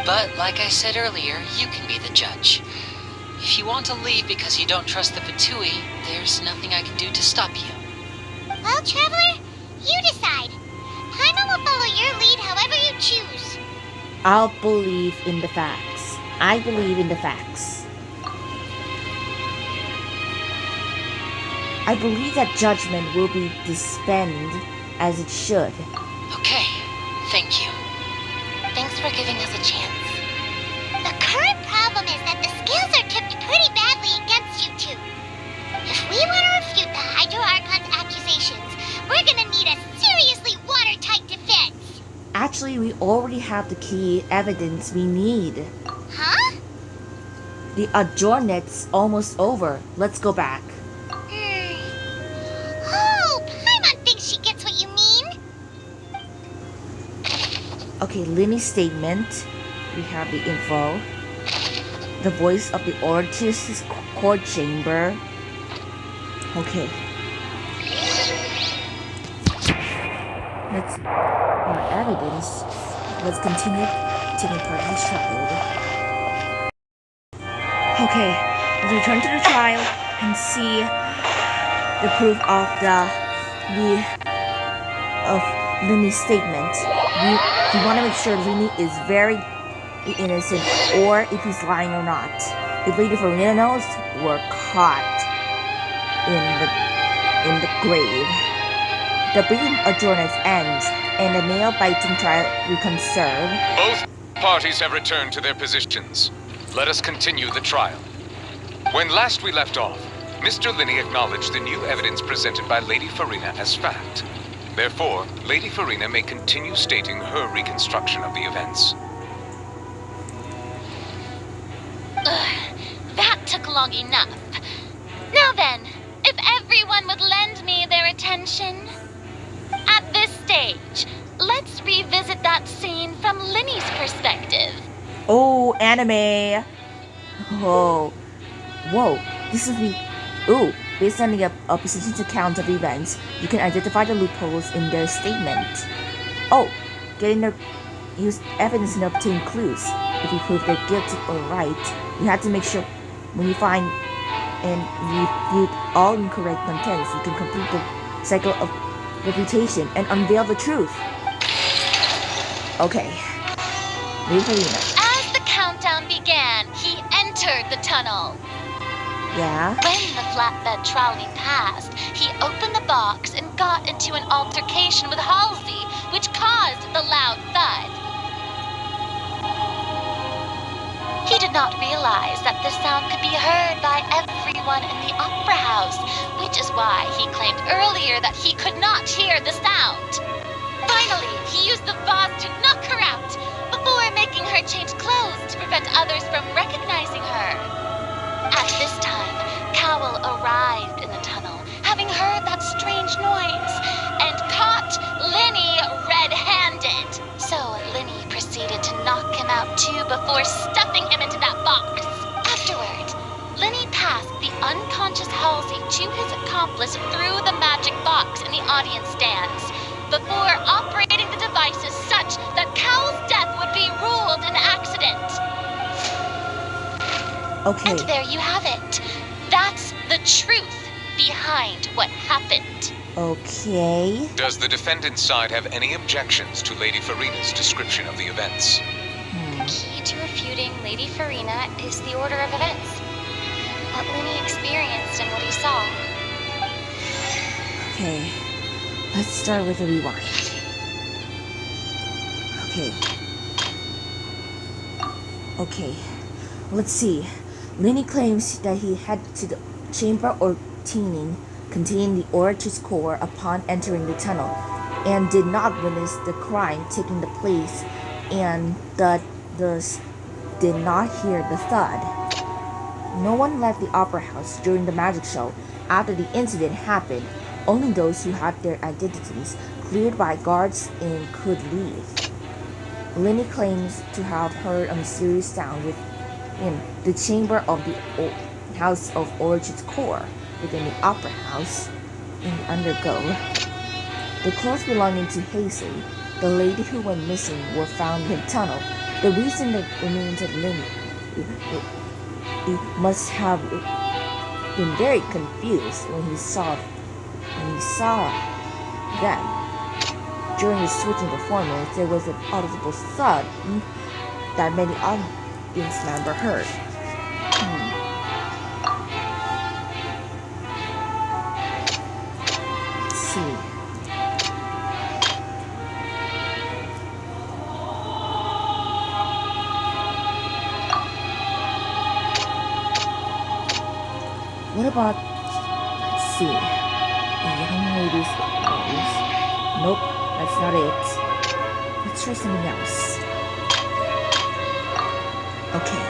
But, like I said earlier, you can be the judge. If you want to leave because you don't trust the Fatui, there's nothing I can do to stop you. Well, Traveler, you decide. Paimon will follow your lead however you choose. I'll believe in the facts. I believe in the facts. I believe that judgment will be dispensed as it should. Okay, thank you. Thanks for giving us a chance. The current problem is that the scales are tipped pretty badly against you two. If we want to refute the Hydro Archon's accusations, we're gonna need a seriously watertight defense. Actually, we already have the key evidence we need. Huh? The adjournet's almost over. Let's go back. Oh, Paimon thinks she gets what you mean. Okay, Linny's statement. We have the info. The voice of the Orchis court chamber. Okay. Let's our evidence. Let's continue taking part in this trial. Okay, let's return to the trial and see the proof of Linny's statement. We want to make sure Linny is very innocent, or if he's lying or not. If Lady Farina knows, we're caught in the grave. The briefing adjournment ends, and the nail-biting trial reconserve. Both parties have returned to their positions. Let us continue the trial. When last we left off, Mr. Linney acknowledged the new evidence presented by Lady Farina as fact. Therefore, Lady Farina may continue stating her reconstruction of the events. That took long enough. Now then, if everyone would lend me their attention. At this stage, let's revisit that scene from Linny's perspective. Oh, anime! Oh. Whoa, this is the... Ooh, based on the opposition's account of events, you can identify the loopholes in their statement. Oh, getting their... use evidence and obtain clues. If you prove they're guilty or right, you have to make sure when you find and refute all incorrect contents, you can complete the cycle of refutation and unveil the truth. Okay. Lady Farina. As the countdown began, he entered the tunnel. Yeah? When the flatbed trolley passed, he opened the box and got into an altercation with Halsey, which caused the loud thud. He did not realize that the sound could be heard by everyone in the opera house, which is why he claimed earlier that he could not hear the sound. Finally, he used the vase to knock her out, before making her change clothes to prevent others from recognizing her. At this time, Cowell arrived in the tunnel, having heard that strange noise, and caught Linny red-handed. So Linny proceeded to knock him out too before stuffing him into that box. Afterward, Linny passed the unconscious Halsey to his accomplice through the magic box in the audience stands, before operating the devices such that Cowell's death would be ruled an accident. Okay. And there you have it. That's the truth behind what happened. Okay. Does the defendant's side have any objections to Lady Farina's description of the events? The key to refuting Lady Farina is the order of events. What Linny experienced and what he saw. Okay. Let's start with a rewind. Okay. Let's see. Linny claims that he headed to the chamber or Tenin containing the Orchis core upon entering the tunnel, and did not witness the crime taking place, and thus did not hear the thud. No one left the opera house during the magic show after the incident happened. Only those who had their identities cleared by guards and could leave. Lenny claims to have heard a mysterious sound within the chamber of the House of Orchid's core, within the Opera House in the Undergo. The clothes belonging to Hazley, the lady who went missing, were found in the tunnel. The reason that remains of Lenny must have been very confused when he saw them. During the switching performance, there was an audible thud that many audience members heard. Let's see. What about, let's see, a young lady's clothes? Nope, that's not it. Let's try something else. Okay.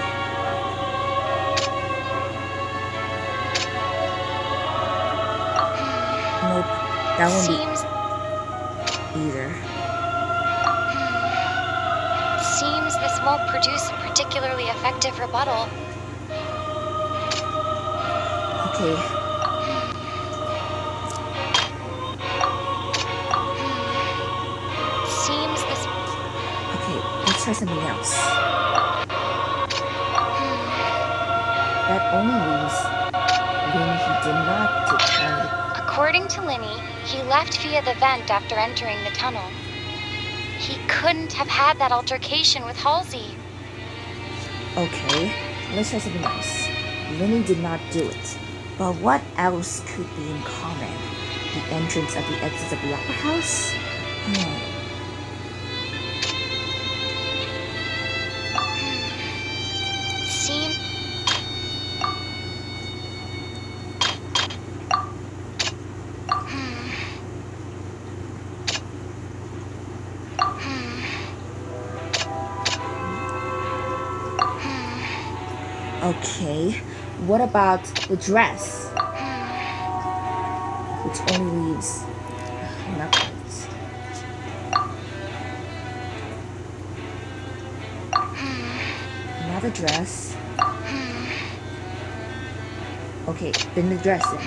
Nope, that won't be either. Seems this won't produce a particularly effective rebuttal. Okay. Seems this... Okay, let's try something else. That only leaves Lenny. He did not take. According to Lenny, he left via the vent after entering the tunnel. He couldn't have had that altercation with Halsey. Okay, let's try something else. Lenny did not do it. But what else could be in common? The entrance at the exits of the Opera House? Seem... Okay, what about the dress? Which only leaves nothing. Another dress. Okay, then the dress then.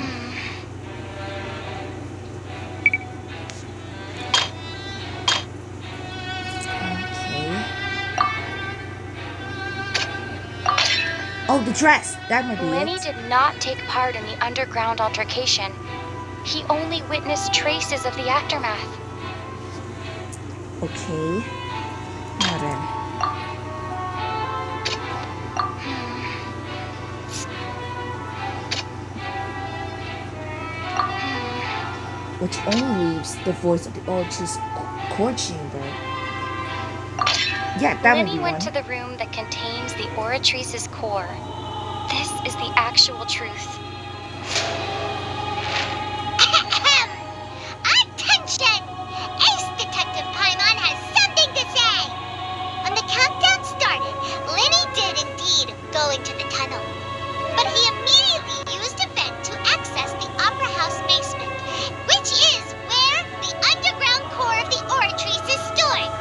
Oh, the dress! That might be Lenny it. did not take part in the underground altercation. He only witnessed traces of the aftermath. Okay. Now then. Which only leaves the voice of the Orchid's core chamber. Yeah, that would be Lenny went one. to the room that contains the Oratrice's core. This is the actual truth. Attention! Ace Detective Paimon has something to say! When the countdown started, Lenny did indeed go into the tunnel. But he immediately used a vent to access the Opera House basement, which is where the underground core of the Oratrice is stored.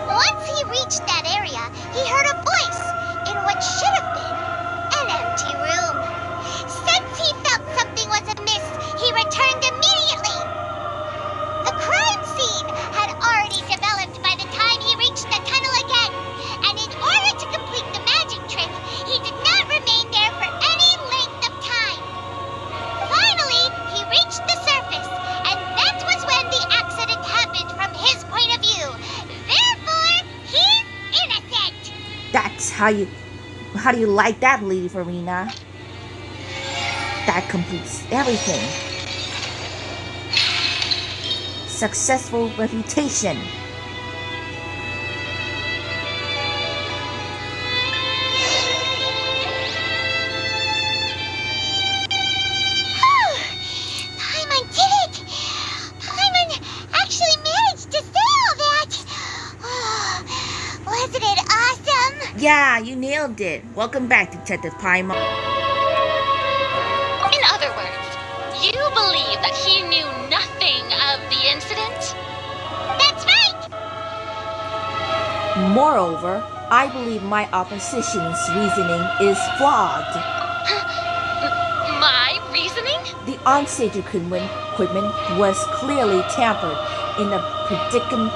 Once he reached that area, he heard a voice in what should have been an empty room. Since he felt something was amiss, he returned immediately. The crime scene had already developed by the time he reached the tunnel again, and in order to complete the magic trick, he did not remain there for any length of time. Finally, he reached the surface, and that was when the accident happened from his point of view. Therefore, he's innocent. That's how do you like that, Lady Farina? That completes everything. Successful refutation. Paimon did it! Paimon actually managed to say all that! Oh, wasn't it awesome? Yeah, you nailed it. Welcome back, Detective Paimon. In other words, you believe that he knew nothing of the incident? That's right! Moreover, I believe my opposition's reasoning is flawed. My reasoning? The onstage equipment was clearly tampered in a predicament.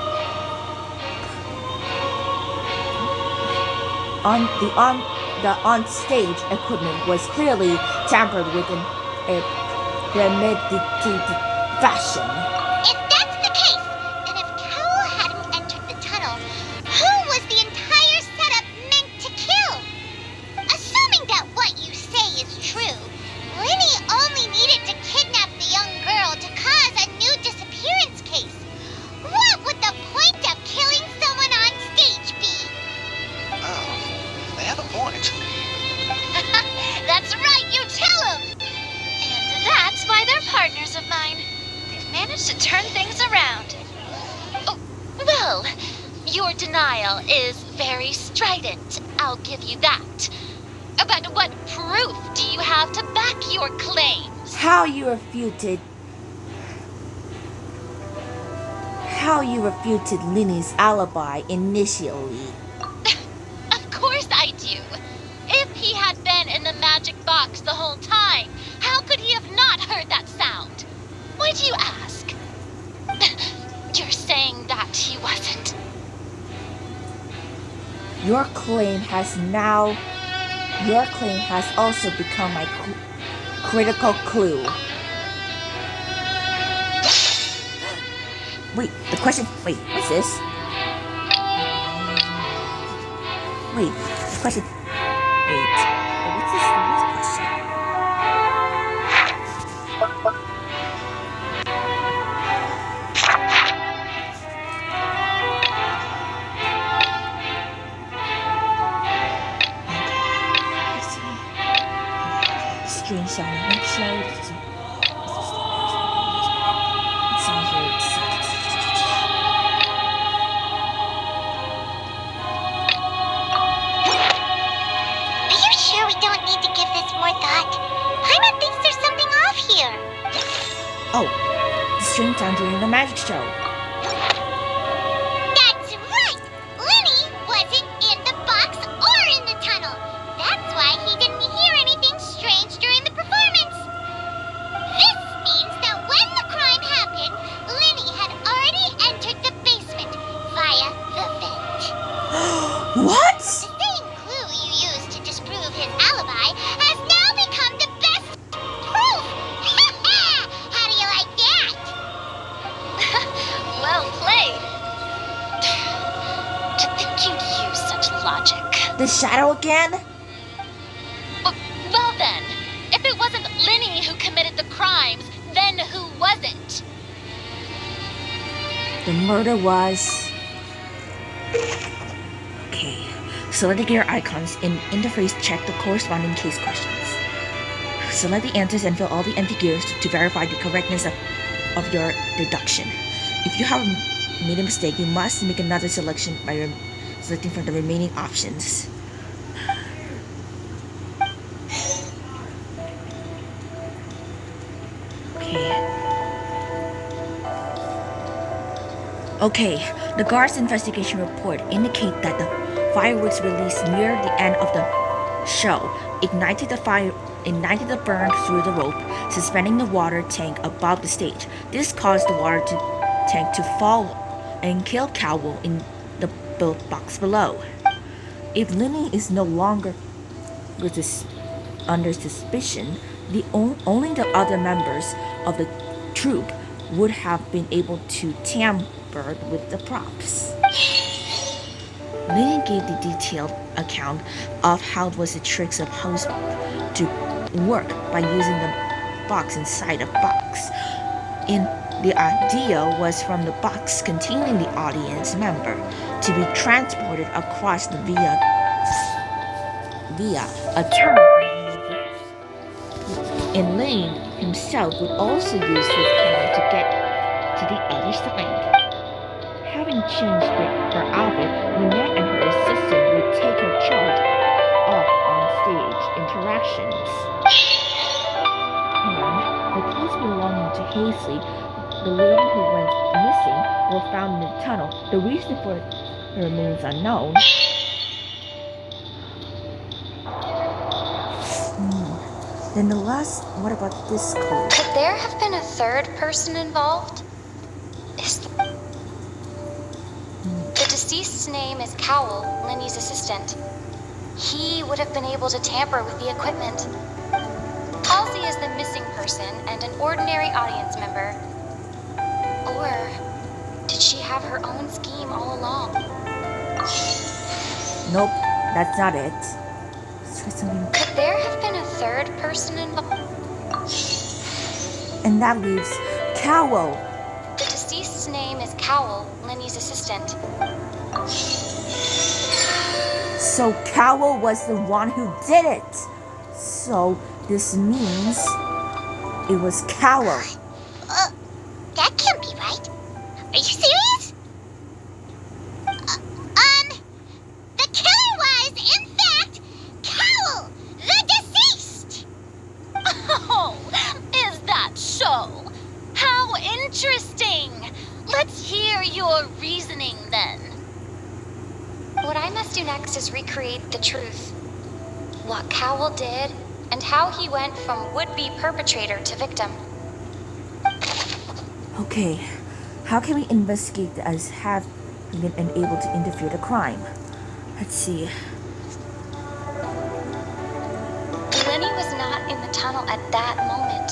The onstage equipment was clearly tampered with in a premeditated fashion. If that's the case, then if Cowell hadn't entered the tunnel, who was the entire setup meant to kill? Assuming that what you say is true, Linny only needed to kidnap the young girl to cause a new disappearance case. What would the point of killing someone on stage be? Oh, they have a point. That's right, you tell them! And that's why they're partners of mine. They've managed to turn things around. Oh, well, your denial is very strident, I'll give you that. But what proof do you have to back your claims? How you refuted Linny's alibi initially. Of course I do. If he had been in the magic box the whole time, how could he have not heard that sound? Why do you ask? You're saying that he wasn't. Your claim has also become my critical clue. Wait, what's this? Wait, the question. Wait, what's this question? Strange sound. Make sure it's Are you sure we don't need to give this more thought? Paimon thinks there's something off here. Oh, the strange sound during the magic show. That's right! Linny wasn't in the box or in the tunnel. That's why he didn't hear anything strange during the performance. This means that when the crime happened, Linny had already entered the basement via the vent. What? The same clue you used to disprove his alibi has now become the best proof! How do you like that? Well played. To think you'd use such logic. The shadow again? Well then, if it wasn't Linny who committed the crimes, then who wasn't? The murder was... Okay, select the gear icons in interface, check the corresponding case questions. Select the answers and fill all the empty gears to verify the correctness of your deduction. If you have made a mistake, you must make another selection by selecting from the remaining options. Okay, the guard's investigation report indicate that the fireworks released near the end of the show ignited the burn through the rope, suspending the water tank above the stage. This caused the water tank to fall and kill Cowell in the box below. If Linny is no longer under suspicion, only the other members of the troupe would have been able to tamper with the props. Linny gave the detailed account of how it was the tricks of host to work by using the box inside a box. The idea was from the box containing the audience member to be transported across via a tunnel. And Lane himself would also use his cannon to get to the other side. Having changed her outfit, Lynette and her assistant would take her charge off on stage interactions. And the keys belonging to Hazley, the lady who went missing, were found in the tunnel. The reason for remains unknown. Then the last, what about this clue? Could there have been a third person involved? The deceased's name is Cowell, Lenny's assistant. He would have been able to tamper with the equipment. Halsey is the missing person and an ordinary audience member. Or did she have her own scheme all along? Nope, that's not it. Let's try something. Could there have been a third person involved? And that leaves Cowell. The deceased's name is Cowell, Lenny's assistant. So Cowell was the one who did it. So this means it was Cowell. That can't be right. Are you serious? The killer was, in fact, Cowell, the deceased! Oh, is that so? How interesting! Let's hear your reasoning then. What I must do next is recreate the truth. What Cowell did, and how he went from would-be perpetrator to victim. Okay, how can we investigate as having been unable to interfere the crime? Let's see. Lenny was not in the tunnel at that moment,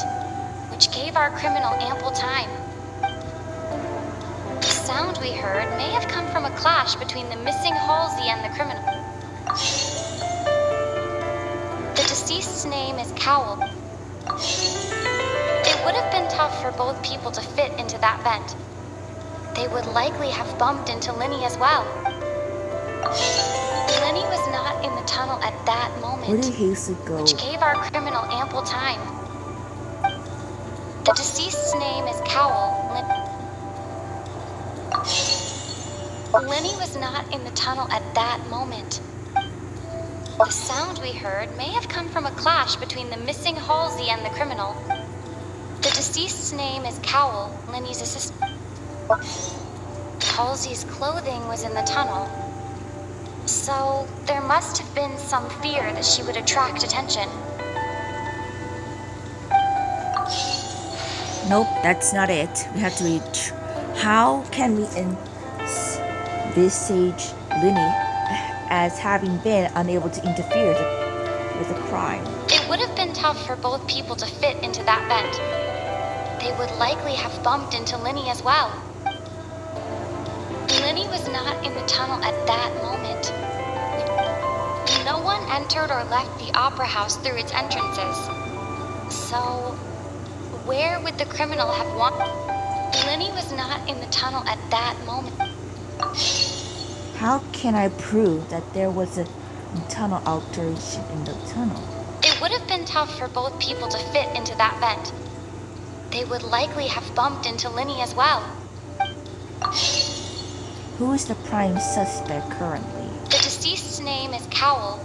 which gave our criminal ample time. The sound we heard may have come from a clash between the missing Halsey and the criminal. The deceased's name is Cowell. It would have been tough for both people to fit into that vent. They would likely have bumped into Lenny as well. Lenny was not in the tunnel at that moment, Where did Halsey go? which gave our criminal ample time. The deceased's name is Cowell. Lenny was not in the tunnel at that moment. The sound we heard may have come from a clash between the missing Halsey and the criminal. The deceased's name is Cowell, Lenny's assistant. Halsey's clothing was in the tunnel. So there must have been some fear that she would attract attention. Nope, that's not it. We have to reach. How can we envisage Lenny as having been unable to interfere with the crime? It would have been tough for both people to fit into that vent. They would likely have bumped into Lenny as well. Lenny was not in the tunnel at that moment. No one entered or left the opera house through its entrances. So, where would the criminal have wanted? Lenny was not in the tunnel at that moment. How can I prove that there was a tunnel alteration in the tunnel? It would have been tough for both people to fit into that vent. They would likely have bumped into Lenny as well. Who is the prime suspect currently? The deceased's name is Cowell.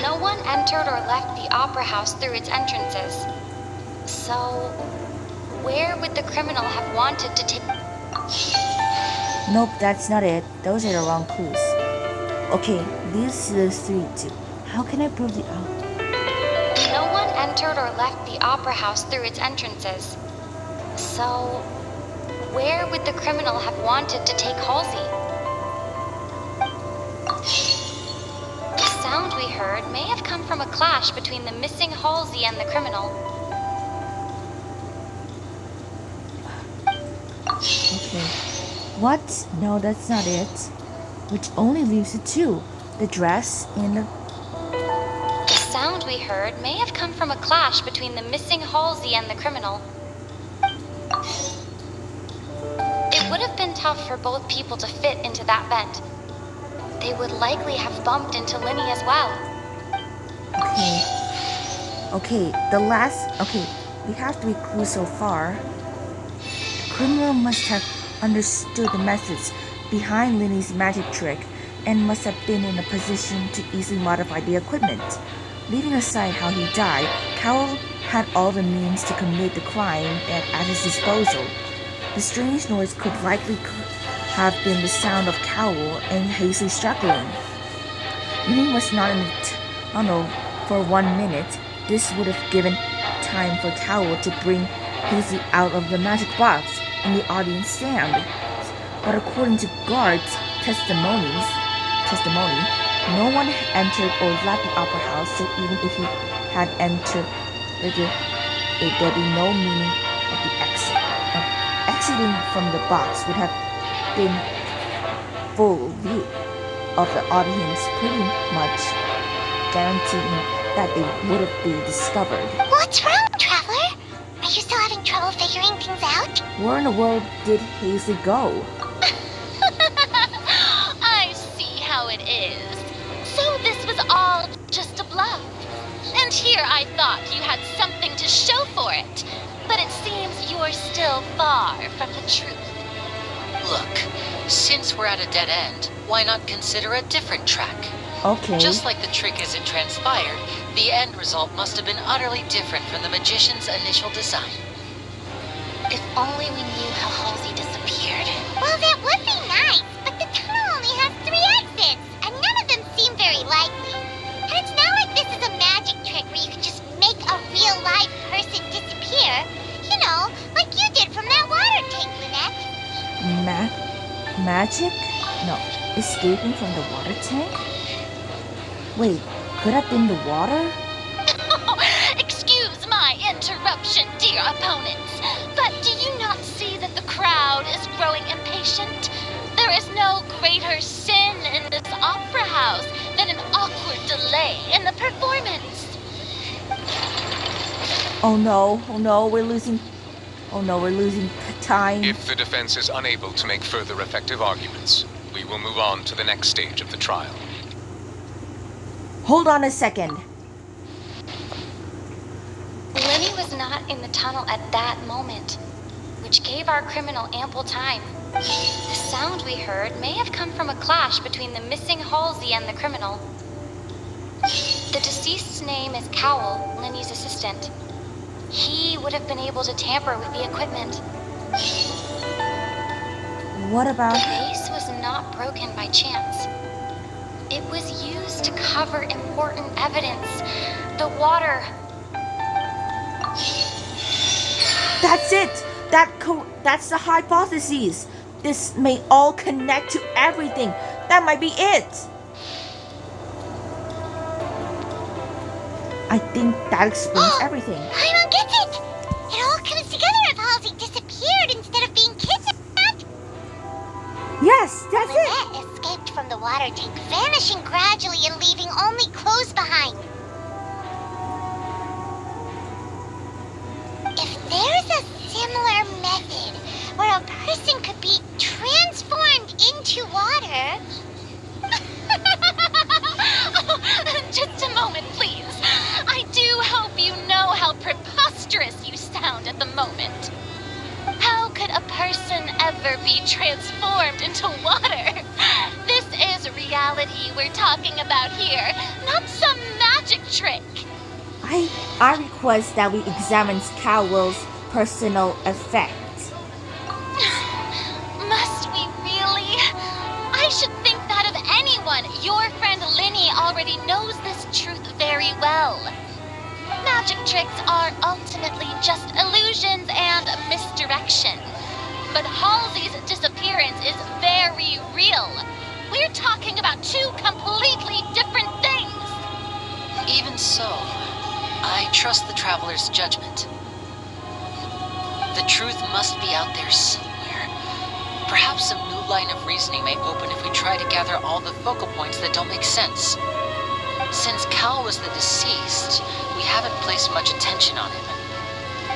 No one entered or left the opera house through its entrances. So, where would the criminal have wanted to take? Nope, that's not it. Those are the wrong clues. Okay, these are the three too. How can I prove the No one entered or left the opera house through its entrances. So, where would the criminal have wanted to take Halsey? The sound we heard may have come from a clash between the missing Halsey and the criminal. Okay. What? No, that's not it. Which only leaves the two. The dress and the... The sound we heard may have come from a clash between the missing Halsey and the criminal. It would have been tough for both people to fit into that vent. They would likely have bumped into Lenny as well. Okay, we have 3 clues so far. The criminal must have understood the methods behind Lenny's magic trick and must have been in a position to easily modify the equipment. Leaving aside how he died, Cowell had all the means to commit the crime at his disposal. The strange noise could likely have been the sound of Cowell and Hazley struggling. Lenny was not in the tunnel for 1 minute. This would have given time for Cowell to bring Hazley out of the magic box and the audience stand. But according to guards' testimony, no one entered or left the opera house, so even if he had entered, there'd be no meaning of the exit. Exiting from the box would have been full view of the audience, pretty much guaranteeing that they would be discovered. What's wrong, Traveler? Are you still having trouble figuring things out? Where in the world did Hazley go? I see how it is. So this was all just a bluff. And here I thought you had something to show for it. But it seems you're still far from the truth. Look, since we're at a dead end, why not consider a different track? Okay. Just like the trick isn't transpired, the end result must have been utterly different from the magician's initial design. If only we knew how Halsey disappeared. Well, that would be nice, but the tunnel only has 3 exits, and none of them seem very likely. And it's not like this is a magic trick where you can just make a real live person disappear. You know, like you did from that water tank, Lynette. Magic? No, escaping from the water tank? Wait, could have been the water? Excuse my interruption, dear opponents, but do you not see that the crowd is growing impatient? There is no greater sin in this opera house than an awkward delay in the performance. Oh no, we're losing time. If the defense is unable to make further effective arguments, we will move on to the next stage of the trial. Hold on a second. Lenny was not in the tunnel at that moment, which gave our criminal ample time. The sound we heard may have come from a clash between the missing Halsey and the criminal. The deceased's name is Cowell, Lenny's assistant. He would have been able to tamper with the equipment. What about... The vase was not broken by chance. It was used to cover important evidence. The water... That's it! That's the hypothesis. This may all connect to everything. That might be it. I think that explains everything. Paimon gets it! It all comes together if Halsey disappeared instead of being kidnapped. Yes, that's it. Lynette escaped from the water tank, vanishing gradually and leaving only clothes behind. If there's a similar method where a person could be transformed into water... Just a moment, please. I do hope you know how preposterous you sound at the moment. How could a person ever be transformed into water? This is reality we're talking about here, not some magic trick. I request that we examine Cowell's personal effects. Must we really? I should think that of anyone. Your friend Linny already knows this truth very well. Magic tricks are ultimately just illusions and misdirection. But Halsey's disappearance is very real. We're talking about 2 completely different things. Even so, I trust the Traveler's judgment. The truth must be out there somewhere. Perhaps some new line of reasoning may open if we try to gather all the focal points that don't make sense. Since Cal was the deceased, we haven't placed much attention on him.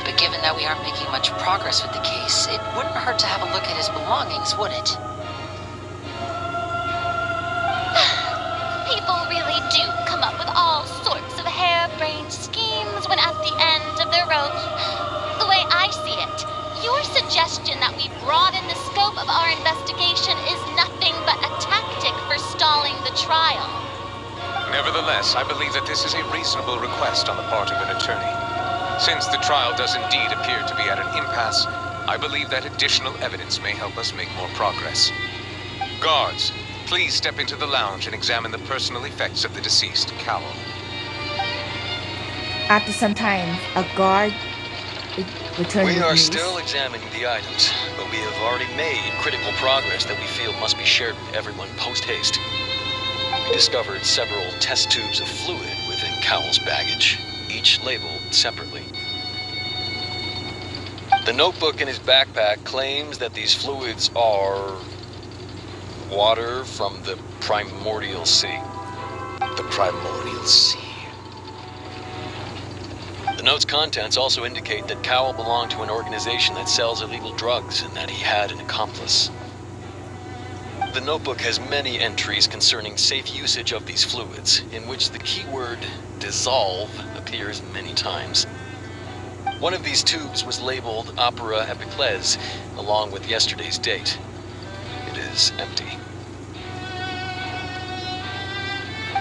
But given that we aren't making much progress with the case, it wouldn't hurt to have a look at his belongings, would it? People really do come up with all sorts of harebrained schemes when at the end of their rope. The way I see it, your suggestion that we broaden the scope of our investigation is nothing but a tactic for stalling the trial. Nevertheless, I believe that this is a reasonable request on the part of an attorney. Since the trial does indeed appear to be at an impasse, I believe that additional evidence may help us make more progress. Guards, please step into the lounge and examine the personal effects of the deceased Cowell. After some time, a guard returned We with are news. still examining the items, but we have already made critical progress that we feel must be shared with everyone post-haste. We discovered several test tubes of fluid within Cowell's baggage, each labeled separately. The notebook in his backpack claims that these fluids are water from the primordial sea. The primordial sea. The note's contents also indicate that Cowell belonged to an organization that sells illegal drugs and that he had an accomplice. The notebook has many entries concerning safe usage of these fluids, in which the keyword dissolve appears many times. One of these tubes was labeled Opera Epiclese, along with yesterday's date. It is empty.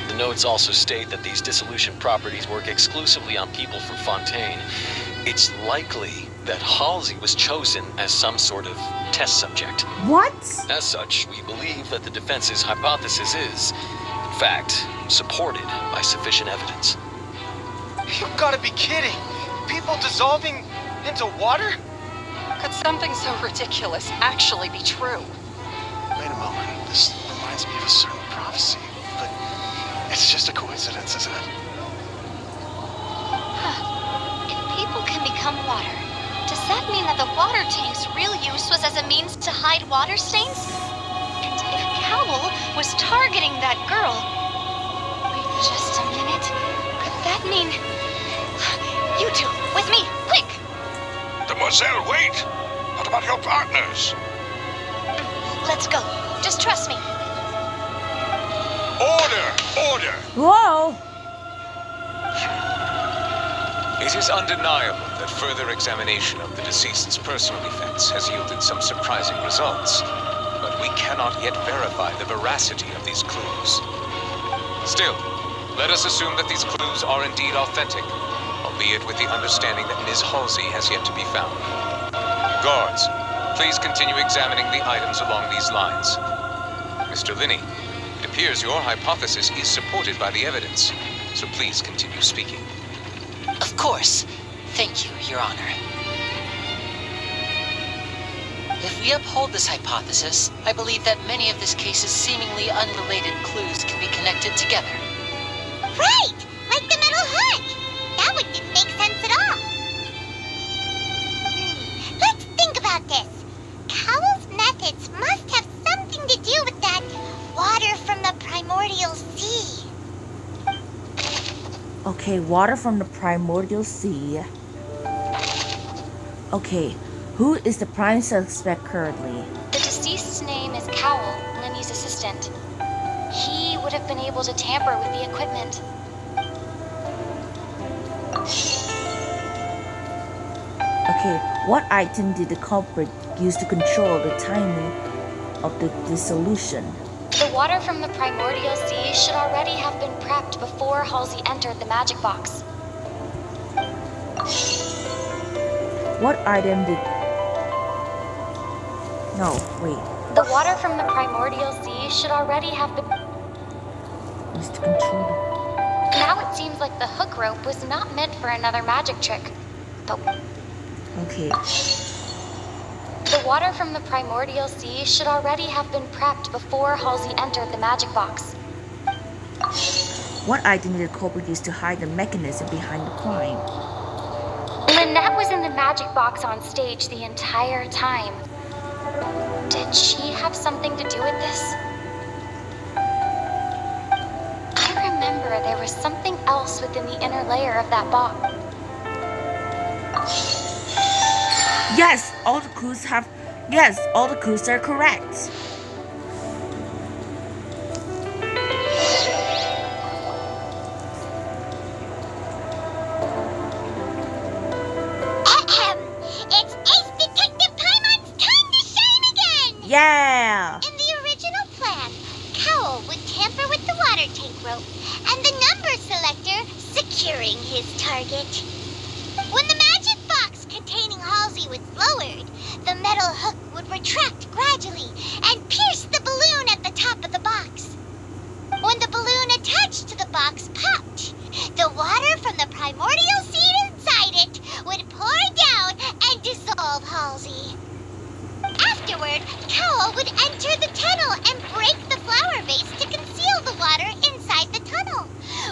The notes also state that these dissolution properties work exclusively on people from Fontaine. It's likely that Halsey was chosen as some sort of test subject. What? As such, we believe that the defense's hypothesis is, in fact, supported by sufficient evidence. You've got to be kidding! People dissolving into water? Could something so ridiculous actually be true? Wait a moment. This reminds me of a certain prophecy, but it's just a coincidence, isn't it? If people can become water, does that mean that the water tank's real use was as a means to hide water stains? And if Cowell was targeting that girl... Wait just a minute. Could that mean... You two, with me, quick! Demoiselle, wait! What about your partners? Let's go. Just trust me. Order! Order! Whoa! It is undeniable that further examination of the deceased's personal effects has yielded some surprising results, but we cannot yet verify the veracity of these clues. Still, let us assume that these clues are indeed authentic, albeit with the understanding that Ms. Halsey has yet to be found. Guards, please continue examining the items along these lines. Mr. Linney, it appears your hypothesis is supported by the evidence, so please continue speaking. Of course. Thank you, Your Honor. If we uphold this hypothesis, I believe that many of this case's seemingly unrelated clues can be connected together. Right! Like the metal hook! That one didn't make sense at all. Let's think about this. Cowell's methods must have something to do with that water from the primordial sea. Okay, water from the primordial sea. Okay, who is the prime suspect currently? The deceased's name is Cowell, Lenny's assistant. He would have been able to tamper with the equipment. Okay, what item did the culprit use to control the timing of the dissolution? The water from the primordial sea should already have been prepped before Halsey entered the magic box. What item did... No, wait. The water from the primordial sea should already have been... Used to control the... Now it seems like the hook rope was not meant for another magic trick. But Okay. the water from the primordial sea should already have been prepped before Halsey entered the magic box. What item did the culprit use to hide the mechanism behind the crime? Lynette was in the magic box on stage the entire time. Did she have something to do with this? I remember there was something else within the inner layer of that box. Yes, all the clues have... Yes, all the clues are correct. It's Ace Detective Paimon's time to shine again! Yeah! In the original plan, Cowell would tamper with the water tank rope and the number selector securing his target. When the magic box containing Halsey heavy was lowered, the metal hook would retract gradually and pierce the balloon at the top of the box. When the balloon attached to the box popped, the water from the primordial seed inside it would pour down and dissolve Halsey. Afterward, Cowl would enter the tunnel and break the flower vase to conceal the water inside the tunnel,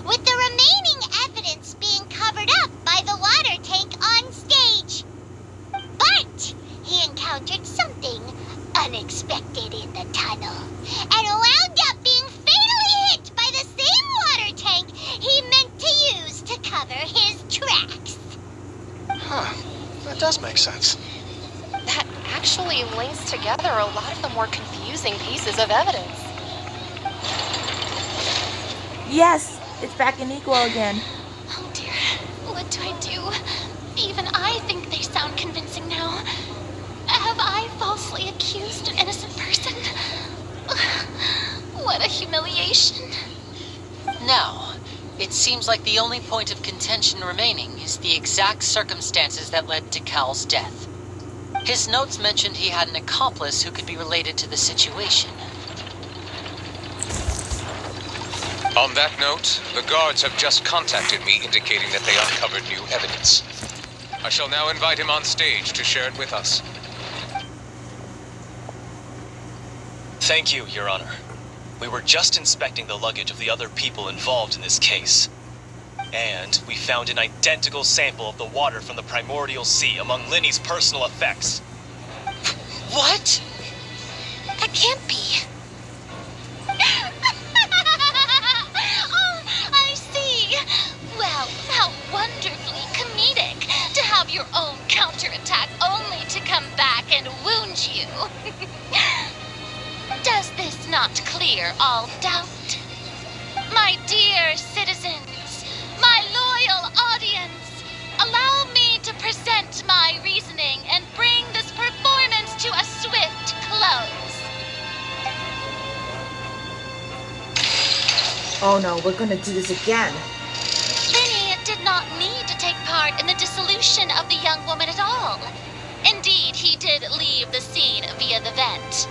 with the remaining evidence being covered up by the water tank on stage. But he encountered something unexpected in the tunnel and wound up being fatally hit by the same water tank he meant to use to cover his tracks. Huh. That does make sense. That actually links together a lot of the more confusing pieces of evidence. Yes, it's back in equal again. Oh dear, what do I do? Even I think they sound convincing now. Have I falsely accused an innocent person? What a humiliation. Now, it seems like the only point of contention remaining is the exact circumstances that led to Cal's death. His notes mentioned he had an accomplice who could be related to the situation. On that note, the guards have just contacted me indicating that they uncovered new evidence. I shall now invite him on stage to share it with us. Thank you, Your Honor. We were just inspecting the luggage of the other people involved in this case. And we found an identical sample of the water from the primordial sea among Linny's personal effects. What? That can't be. Oh, I see. Well, how wonderfully comedic to have your own counterattack only to come back and wound you. Does this not clear all doubt? My dear citizens, my loyal audience, allow me to present my reasoning and bring this performance to a swift close. Oh no, we're gonna do this again. Linny did not need to take part in the dissolution of the young woman at all. Indeed, he did leave the scene via the vent.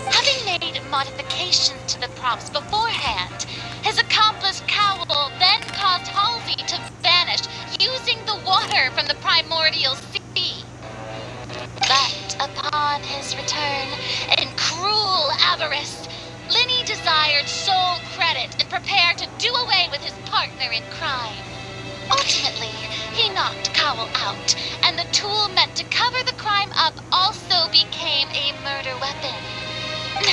Having made modifications to the props beforehand, his accomplice Cowl then caused Halsey to vanish using the water from the primordial sea. But upon his return, in cruel avarice, Linny desired sole credit and prepared to do away with his partner in crime. Ultimately, he knocked Cowl out, and the tool meant to cover the crime up also became a murder weapon.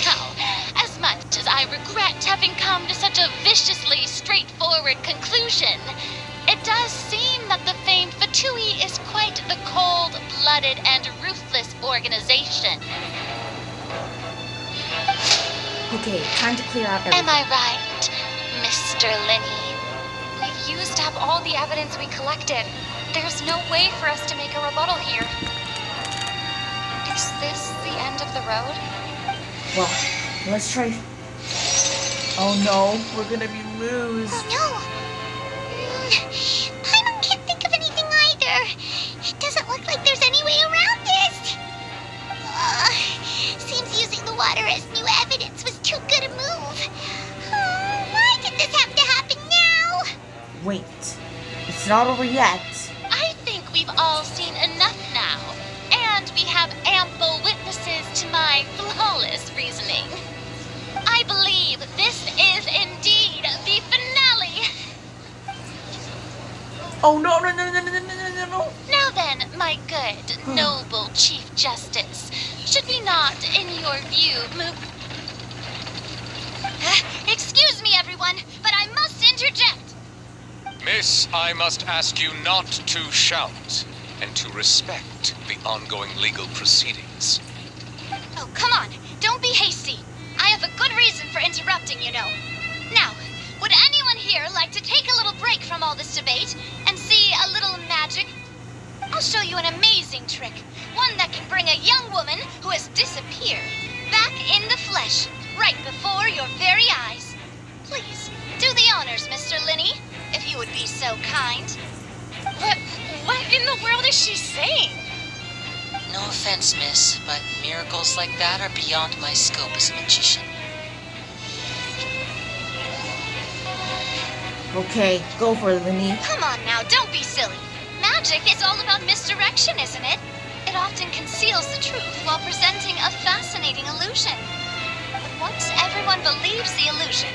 Now, as much as I regret having come to such a viciously straightforward conclusion, it does seem that the famed Fatui is quite the cold-blooded and ruthless organization. Okay, time to clear out everything. Am I right, Mr. Linny? We've used up all the evidence we collected. There's no way for us to make a rebuttal here. Is this the end of the road? Well, let's try. Oh no, we're gonna be lose. Oh no! Paimon can't think of anything either. It doesn't look like there's any way around this. Seems using the water as new evidence was too good a move. Why did this have to happen now? Wait, it's not over yet. I think we've all seen enough now, and we have ample witnesses to my flawless reasoning. I believe this is indeed the finale. Oh no, no, no, no, no, no, no, no. Now then, my good, noble Chief Justice, should we not, in your view, move... Excuse me, everyone, but I must interject. Miss, I must ask you not to shout and to respect the ongoing legal proceedings. Oh, come on, don't be hasty. I have a good reason for interrupting, you know. Now, would anyone here like to take a little break from all this debate and see a little magic? I'll show you an amazing trick, one that can bring a young woman who has disappeared back in the flesh, right before your very eyes. Please, do the honors, Mr. Linny, if you would be so kind. What in the world is she saying? No offense, miss, but miracles like that are beyond my scope as a magician. Okay, go for it, Linny. Come on now, don't be silly. Magic is all about misdirection, isn't it? It often conceals the truth while presenting a fascinating illusion. But once everyone believes the illusion,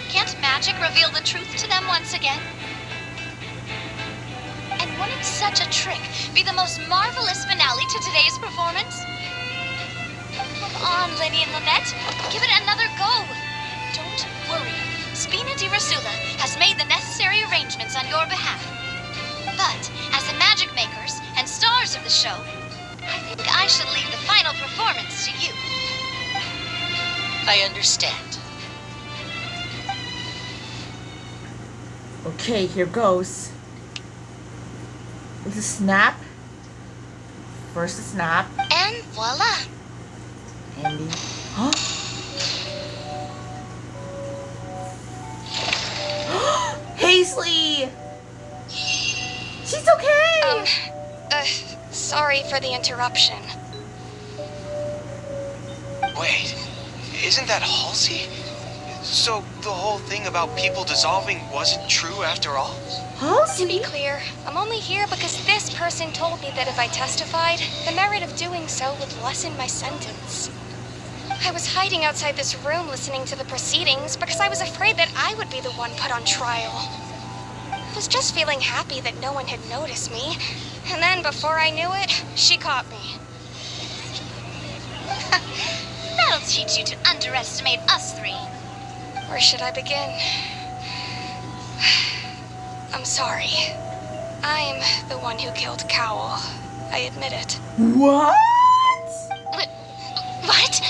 can't magic reveal the truth to them once again? And wouldn't such a trick be the most marvelous finale to today's performance? Come on, Lenny and Lynette, give it another go. Don't worry, Spina di Rasula has made the necessary arrangements on your behalf. But as the magic makers and stars of the show, I think I should leave the final performance to you. I understand. Okay, here goes. With a snap. First a snap. And voila. And the... Huh? Paisley! She's okay! Sorry for the interruption. Wait, isn't that Halsey? So the whole thing about people dissolving wasn't true after all? To be clear, I'm only here because this person told me that if I testified, the merit of doing so would lessen my sentence. I was hiding outside this room listening to the proceedings because I was afraid that I would be the one put on trial. I was just feeling happy that no one had noticed me, and then before I knew it, she caught me. That'll teach you to underestimate us three. Where should I begin? I'm sorry. I'm the one who killed Cowell. I admit it. What? What?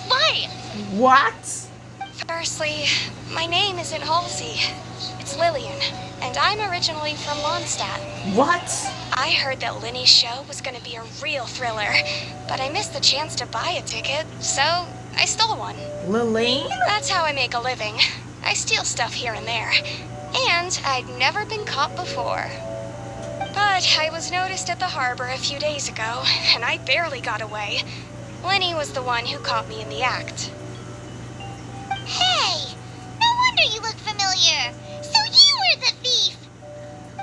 Why? What? Firstly, my name isn't Halsey. It's Lillian, and I'm originally from Mondstadt. What? I heard that Linny's show was going to be a real thriller, but I missed the chance to buy a ticket, so I stole one. Lillian? That's how I make a living. I steal stuff here and there. And I'd never been caught before. But I was noticed at the harbor a few days ago, and I barely got away. Linny was the one who caught me in the act. Hey! No wonder you look familiar. So you were the thief!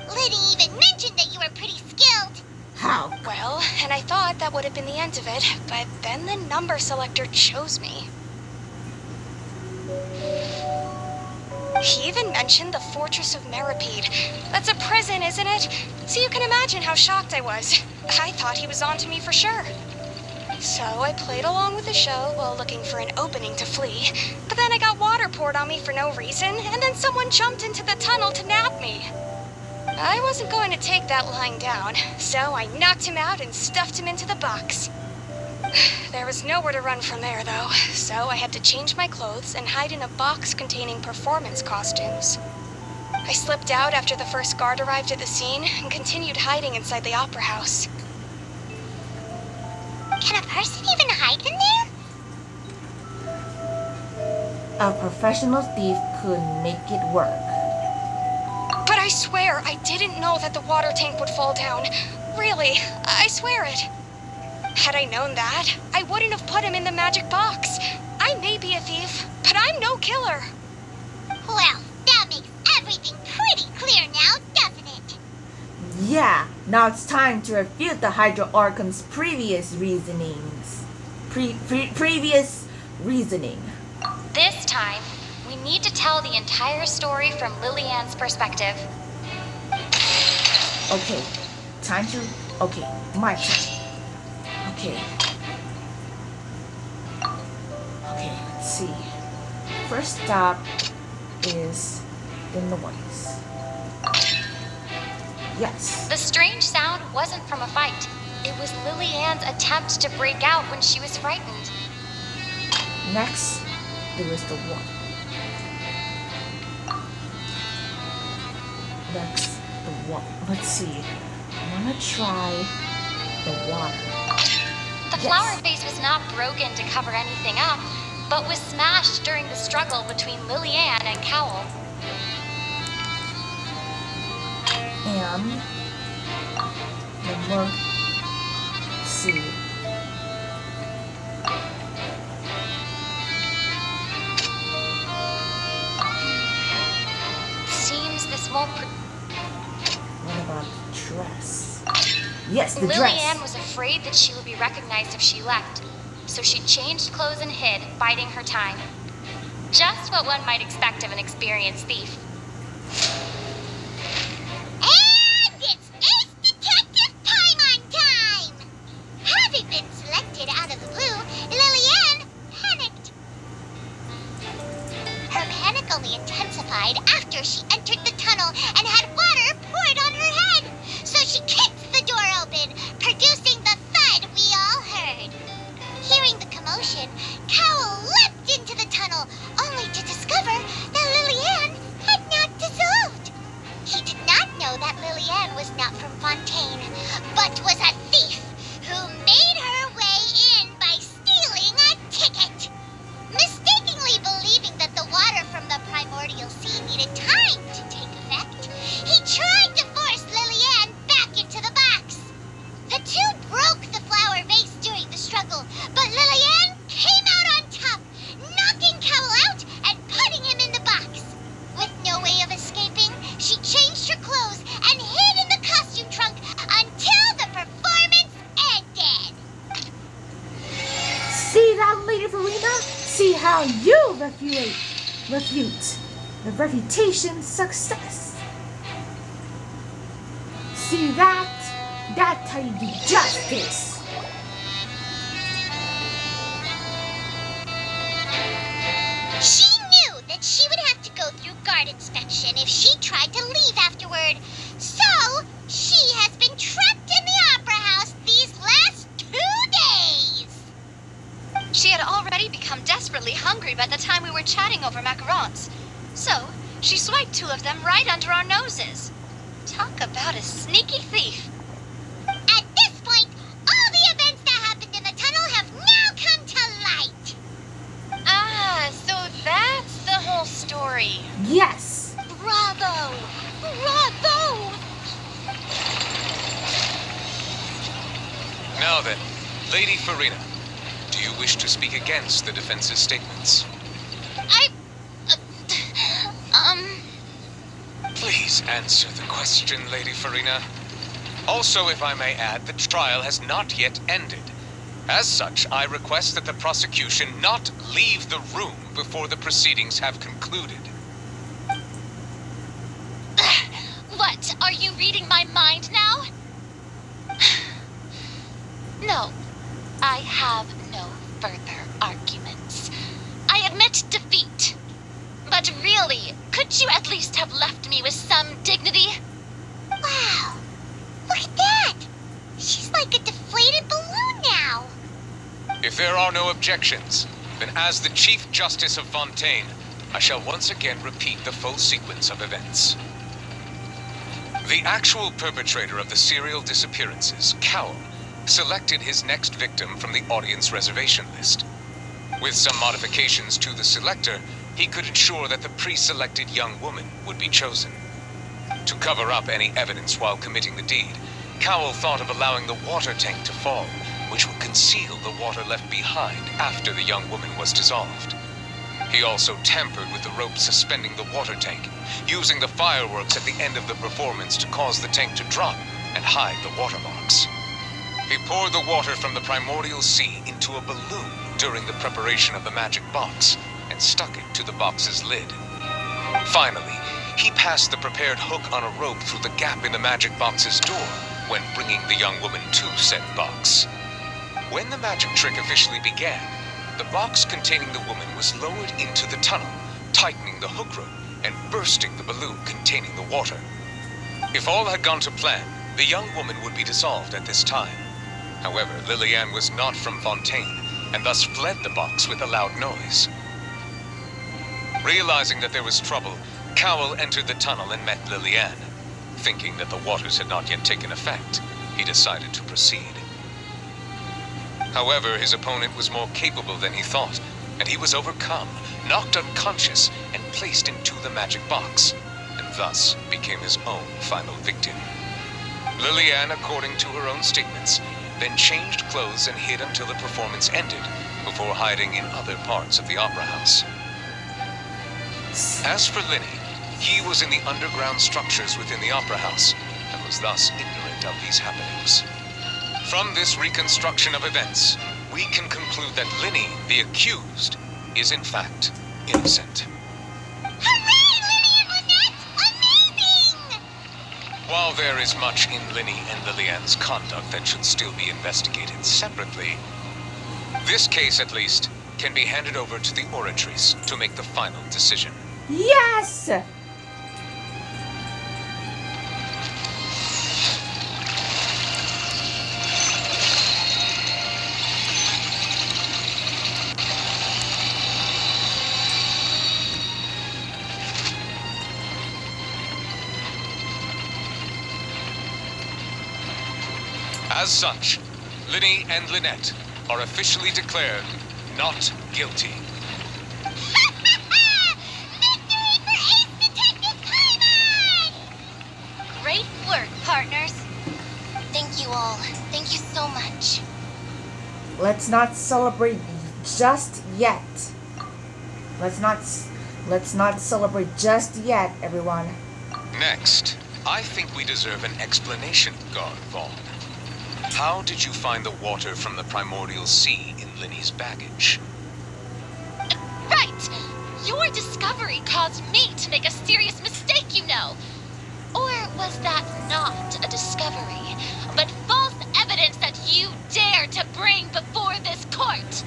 Liddy even mentioned that you were pretty skilled. How? Well, and I thought that would have been the end of it, but then the number selector chose me. He even mentioned the Fortress of Meripede. That's a prison, isn't it? So you can imagine how shocked I was. I thought he was onto me for sure. So I played along with the show while looking for an opening to flee. But then I got water poured on me for no reason, and then someone jumped into the tunnel to nab me. I wasn't going to take that lying down, so I knocked him out and stuffed him into the box. There was nowhere to run from there, though, so I had to change my clothes and hide in a box containing performance costumes. I slipped out after the first guard arrived at the scene and continued hiding inside the opera house. Can a person even hide in there? A professional thief could make it work. But I swear I didn't know that the water tank would fall down. Really, I swear it. Had I known that, I wouldn't have put him in the magic box. I may be a thief, but I'm no killer. Well, that makes everything pretty clear now, doesn't it? Yeah, now it's time to refute the Hydro Archon's previous reasonings. Previous reasoning. This time, we need to tell the entire story from Lillian's perspective. Okay, time to... Okay, my turn. Okay. Okay, let's see. First stop is the noise. Yes. The strange sound wasn't from a fight. It was Lillian's attempt to break out when she was frightened. Next, there is the water. Next, the water. Let's see. I want to try the water. The flower vase was not broken to cover anything up, but was smashed during the struggle between Lillian and And Well, let's see. Seems this won't. What about the dress? Yes, the dress. Lillian was afraid that she would be recognized if she left, so she changed clothes and hid, biding her time. Just what one might expect of an experienced thief. And it's Ace Detective time on time! Having been selected out of the blue, Lillian panicked. Her panic only intensified after she entered the tunnel and had water poured on her head. So she kicked the door open, producing the thud we all heard. Hearing the commotion, Cowell leapt into the tunnel, only to discover that Lillian had not dissolved. He did not know that Lillian was not from Fontaine, but was a thief who made her way in by stealing a ticket. Mistakenly believing that the water from the primordial sea needed time to take effect, he tried to force Lillian back into the box. The two broke the flower vase during the struggle, but Lillian came out on top, knocking Cowell out and putting him in the box. With no way of escaping, she changed her clothes and hid in the costume trunk until the performance ended. See that, Lady Farina? See how you refute the refutation success. See that? That's how you do justice. She knew that she would have to go through guard inspection if she tried to leave afterward. So, she has been trapped in the opera house these last 2 days. She had already become desperately hungry by the time we were chatting over macarons. So, she swiped 2 of them right under our noses. Talk about a sneaky thief. At this point, all the events that happened in the tunnel have now come to light. Ah, so that's the whole story. Yes. Bravo! Bravo! Now then, Lady Farina, do you wish to speak against the defense's statements? Please answer the question, Lady Farina. Also, if I may add, the trial has not yet ended. As such, I request that the prosecution not leave the room before the proceedings have concluded. What? Are you reading my mind now? No, I have no further arguments. I admit defeat. But really, could you at least have left me with some dignity? Wow, look at that. She's like a deflated balloon now. If there are no objections, then as the Chief Justice of Fontaine, I shall once again repeat the full sequence of events. The actual perpetrator of the serial disappearances, Cowell, selected his next victim from the audience reservation list. With some modifications to the selector, he could ensure that the pre-selected young woman would be chosen. To cover up any evidence while committing the deed, Cowell thought of allowing the water tank to fall, which would conceal the water left behind after the young woman was dissolved. He also tampered with the rope suspending the water tank, using the fireworks at the end of the performance to cause the tank to drop and hide the watermarks. He poured the water from the primordial sea into a balloon during the preparation of the magic box and stuck it to the box's lid. Finally, he passed the prepared hook on a rope through the gap in the magic box's door when bringing the young woman to said box. When the magic trick officially began, the box containing the woman was lowered into the tunnel, tightening the hook rope and bursting the balloon containing the water. If all had gone to plan, the young woman would be dissolved at this time. However, Lillian was not from Fontaine, and thus fled the box with a loud noise. Realizing that there was trouble, Cowell entered the tunnel and met Lillian. Thinking that the waters had not yet taken effect, he decided to proceed. However, his opponent was more capable than he thought, and he was overcome, knocked unconscious, and placed into the magic box, and thus became his own final victim. Lillian, according to her own statements, then changed clothes and hid until the performance ended, before hiding in other parts of the opera house. As for Linny, he was in the underground structures within the opera house, and was thus ignorant of these happenings. From this reconstruction of events, we can conclude that Linny, the accused, is in fact innocent. While there is much in Linny and Lillian's conduct that should still be investigated separately, this case, at least, can be handed over to the oratories to make the final decision. Yes! As such, Linny and Lynette are officially declared not guilty. Great work, partners. Thank you all. Thank you so much. Let's not celebrate just yet. Let's not celebrate just yet, everyone. Next, I think we deserve an explanation, Guard Vaughn. How did you find the water from the primordial sea in Linny's baggage? Right! Your discovery caused me to make a serious mistake, you know. Or was that not a discovery, but false evidence that you dared to bring before this court?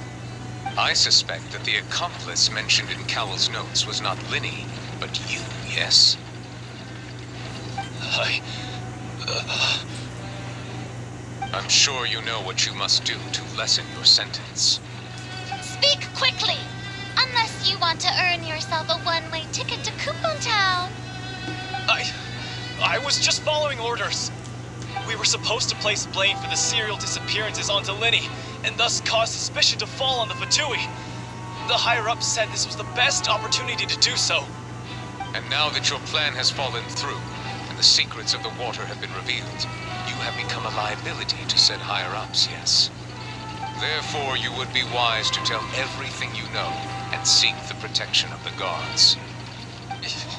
I suspect that the accomplice mentioned in Cowell's notes was not Linny, but you, yes? I'm sure you know what you must do to lessen your sentence. Speak quickly, unless you want to earn yourself a one-way ticket to Coupon Town. I was just following orders. We were supposed to place blame for the serial disappearances onto Linny, and thus cause suspicion to fall on the Fatui. The higher-ups said this was the best opportunity to do so. And now that your plan has fallen through, and the secrets of the water have been revealed, you have become a liability to said higher-ups, yes? Therefore, you would be wise to tell everything you know, and seek the protection of the guards.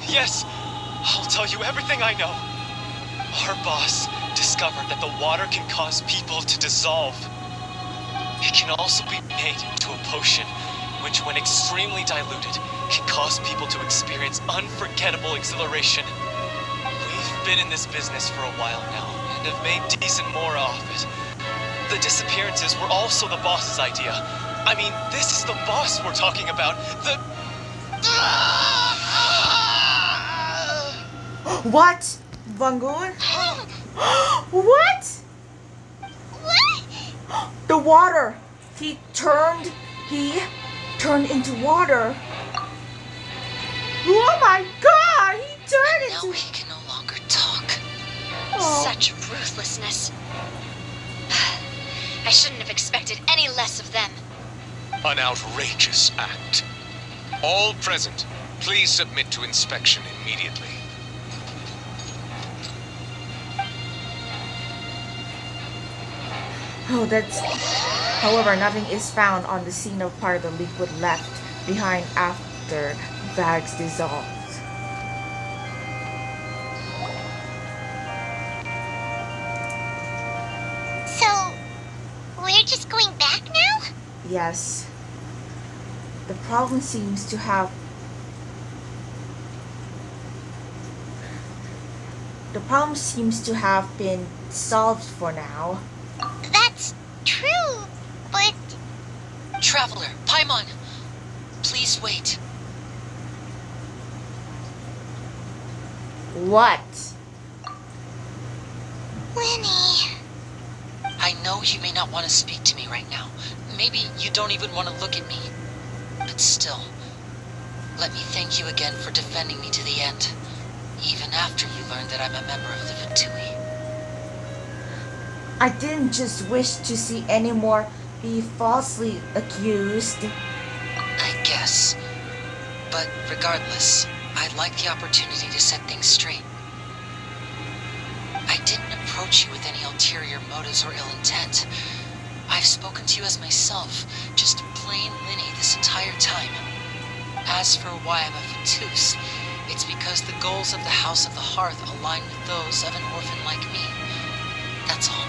Yes, I'll tell you everything I know. Our boss discovered that the water can cause people to dissolve. It can also be made into a potion, which when extremely diluted, can cause people to experience unforgettable exhilaration. We've been in this business for a while now, and have made decent more off it. The disappearances were also the boss's idea. I mean, this is the boss we're talking about. What? Vangoon? What? The water! He turned into water. Oh my god! He turned into... Now he can no longer talk. Such ruthlessness. I shouldn't have expected any less of them. An outrageous act. All present, please submit to inspection immediately. Oh, that's... However, nothing is found on the scene of part of the liquid left behind after bags dissolved. So, we're just going back now? Yes. The problem seems to have... The problem seems to have been solved for now. That's true, but... Traveler, Paimon, please wait. What? Winnie... I know you may not want to speak to me right now. Maybe you don't even want to look at me. But still, let me thank you again for defending me to the end. Even after you learned that I'm a member of the Fatui. I didn't just wish to see any more be falsely accused. I guess. But regardless, I'd like the opportunity to set things straight. I didn't approach approach you with any ulterior motives or ill intent. I've spoken to you as myself, just plain Linny this entire time. As for why I'm a Fatus, it's because the goals of the House of the Hearth align with those of an orphan like me. That's all.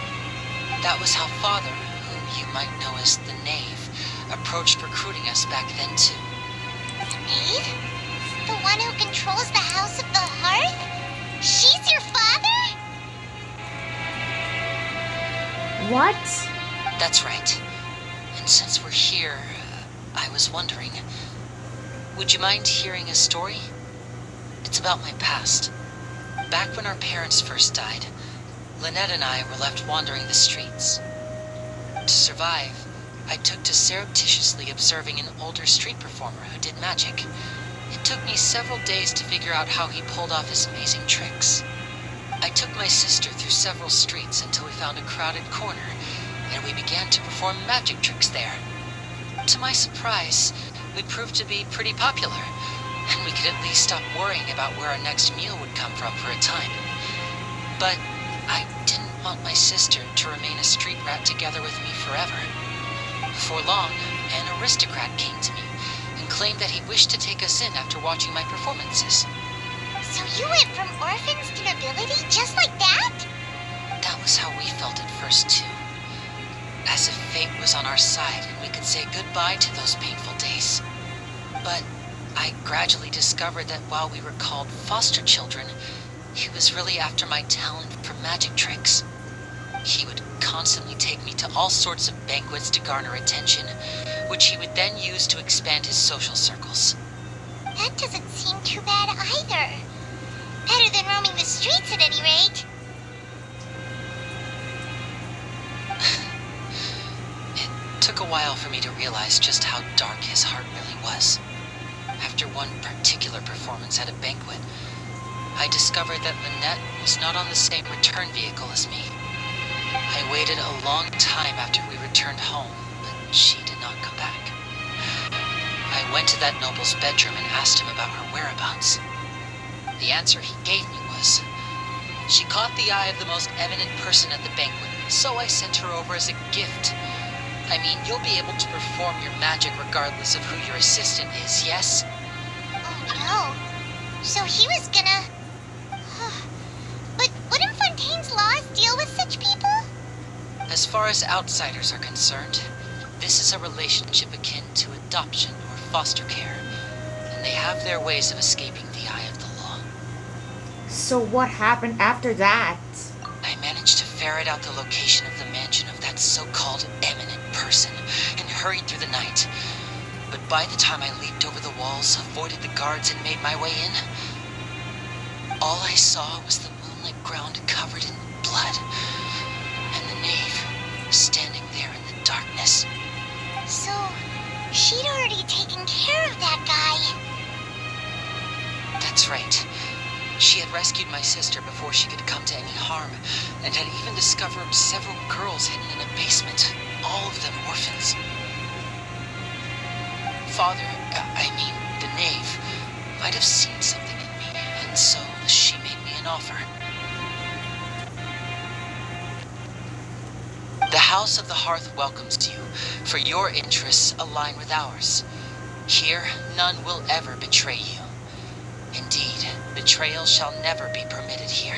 That was how Father, whom you might know as the Knave, approached recruiting us back then too. The Knave? The one who controls the House of the Hearth? She's your father? What? That's right. And since we're here, I was wondering, would you mind hearing a story? It's about my past. Back when our parents first died, Lynette and I were left wandering the streets. To survive, I took to surreptitiously observing an older street performer who did magic. It took me several days to figure out how he pulled off his amazing tricks. I took my sister through several streets until we found a crowded corner, and we began to perform magic tricks there. To my surprise, we proved to be pretty popular, and we could at least stop worrying about where our next meal would come from for a time. But I didn't want my sister to remain a street rat together with me forever. Before long, an aristocrat came to me and claimed that he wished to take us in after watching my performances. So you went from orphans to nobility just like that? That was how we felt at first too. As if fate was on our side and we could say goodbye to those painful days. But I gradually discovered that while we were called foster children, he was really after my talent for magic tricks. He would constantly take me to all sorts of banquets to garner attention, which he would then use to expand his social circles. That doesn't seem too bad either. Better than roaming the streets at any rate. It took a while for me to realize just how dark his heart really was. After one particular performance at a banquet, I discovered that Lynette was not on the same return vehicle as me. I waited a long time after we returned home, but she did not come back. I went to that noble's bedroom and asked him about her whereabouts. The answer he gave me was, she caught the eye of the most eminent person at the banquet, so I sent her over as a gift. I mean, you'll be able to perform your magic regardless of who your assistant is, yes? Oh no. So he was gonna... But wouldn't Fontaine's laws deal with such people? As far as outsiders are concerned, this is a relationship akin to adoption or foster care, and they have their ways of escaping the eye of the law. So what happened after that? I managed to ferret out the location of the mansion of that so-called eminent person and hurried through the night. But by the time I leaped over the walls, avoided the guards, and made my way in, all I saw was the moonlit ground covered in blood, and the knave standing there in the darkness. So, she'd already taken care of that guy. That's right. She had rescued my sister before she could come to any harm, and had even discovered several girls hidden in a basement, all of them orphans. Father, the knave, might have seen something in me, and so she made me an offer. The House of the Hearth welcomes you, for your interests align with ours. Here, none will ever betray you. Indeed, betrayal shall never be permitted here.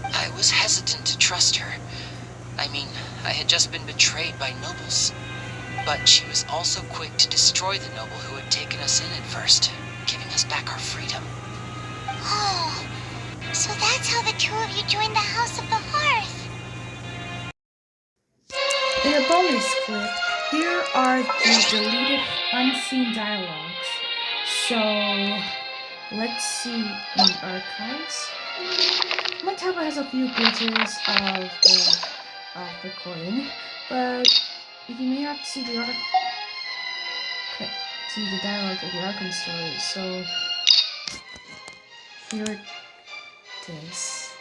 I was hesitant to trust her. I had just been betrayed by nobles. But she was also quick to destroy the noble who had taken us in at first, giving us back our freedom. Oh, so that's how the two of you joined the House of the Hearth. In a bonus clip, here are the deleted unseen dialogues. So, let's see in the archives. My tablet has a few glitches of the recording, but you may not see the dialogue of the Arkham story. So here it is.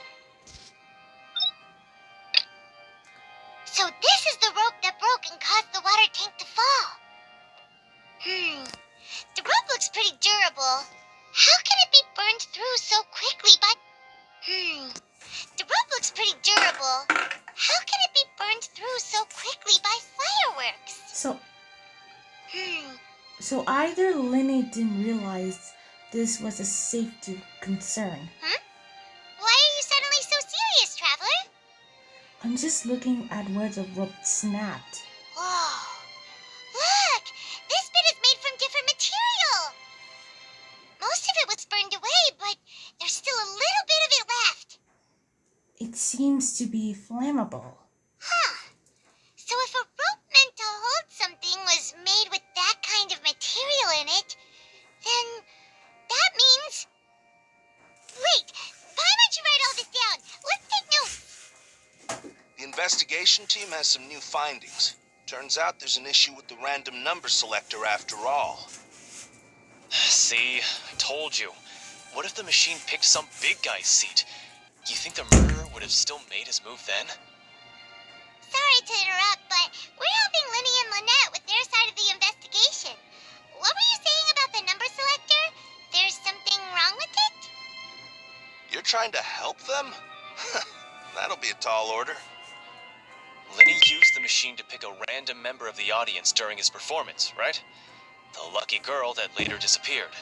So this is the rope that broke and caused the water tank to fall. The rope looks pretty durable. How can it be burned through so quickly, but... The rope looks pretty durable. How can it be burned through so quickly by fireworks? So either Lenny didn't realize this was a safety concern. Why are you suddenly so serious, Traveler? I'm just looking at where the rope snapped. Whoa. Look! This bit is made from different material. Most of it was burned away, but there's still a little bit of it left. It seems to be flammable. So if a rope meant to hold something was made with that kind of material in it, then that means... Wait, why don't you write all this down? Let's take notes. The investigation team has some new findings. Turns out there's an issue with the random number selector after all. See, I told you. What if the machine picked some big guy's seat? You think the murderer would have still made his move then? Sorry to interrupt, but we're helping Lenny and Lynette with their side of the investigation. What were you saying about the number selector? There's something wrong with it? You're trying to help them? That'll be a tall order. Lenny used the machine to pick a random member of the audience during his performance, right? The lucky girl that later disappeared.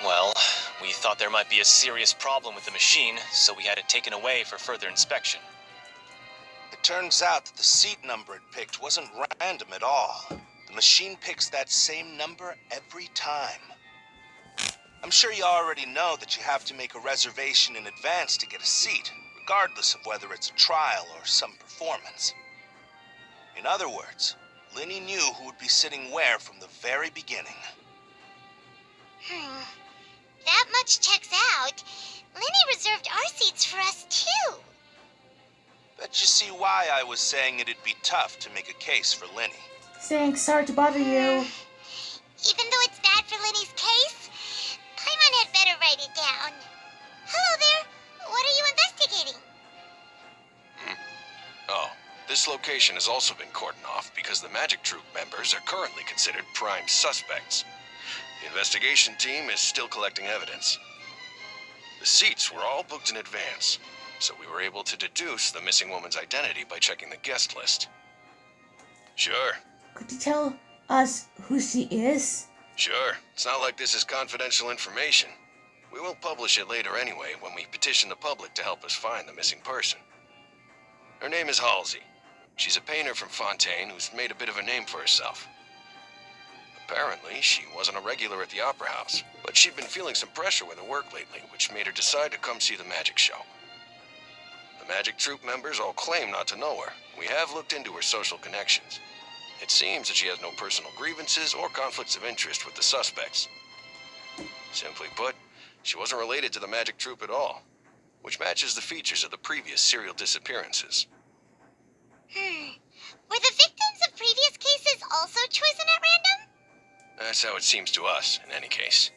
Well, we thought there might be a serious problem with the machine, so we had it taken away for further inspection. It turns out that the seat number it picked wasn't random at all. The machine picks that same number every time. I'm sure you already know that you have to make a reservation in advance to get a seat, regardless of whether it's a trial or some performance. In other words, Lenny knew who would be sitting where from the very beginning. That much checks out. Lenny reserved our seats for us, too. Bet you see why I was saying it'd be tough to make a case for Lenny. Thanks, sorry to bother you. Even though it's bad for Lenny's case, Paimon had better write it down. Hello there. What are you investigating? Oh, this location has also been cordoned off because the Magic Troupe members are currently considered prime suspects. The investigation team is still collecting evidence. The seats were all booked in advance, so we were able to deduce the missing woman's identity by checking the guest list. Sure. Could you tell us who she is? Sure. It's not like this is confidential information. We will publish it later anyway when we petition the public to help us find the missing person. Her name is Halsey. She's a painter from Fontaine who's made a bit of a name for herself. Apparently, she wasn't a regular at the Opera House, but she'd been feeling some pressure with her work lately, which made her decide to come see the magic show. The Magic Troupe members all claim not to know her. We have looked into her social connections. It seems that she has no personal grievances or conflicts of interest with the suspects. Simply put, she wasn't related to the Magic Troupe at all, which matches the features of the previous serial disappearances. Were the victims of previous cases also chosen at random? That's how it seems to us, in any case.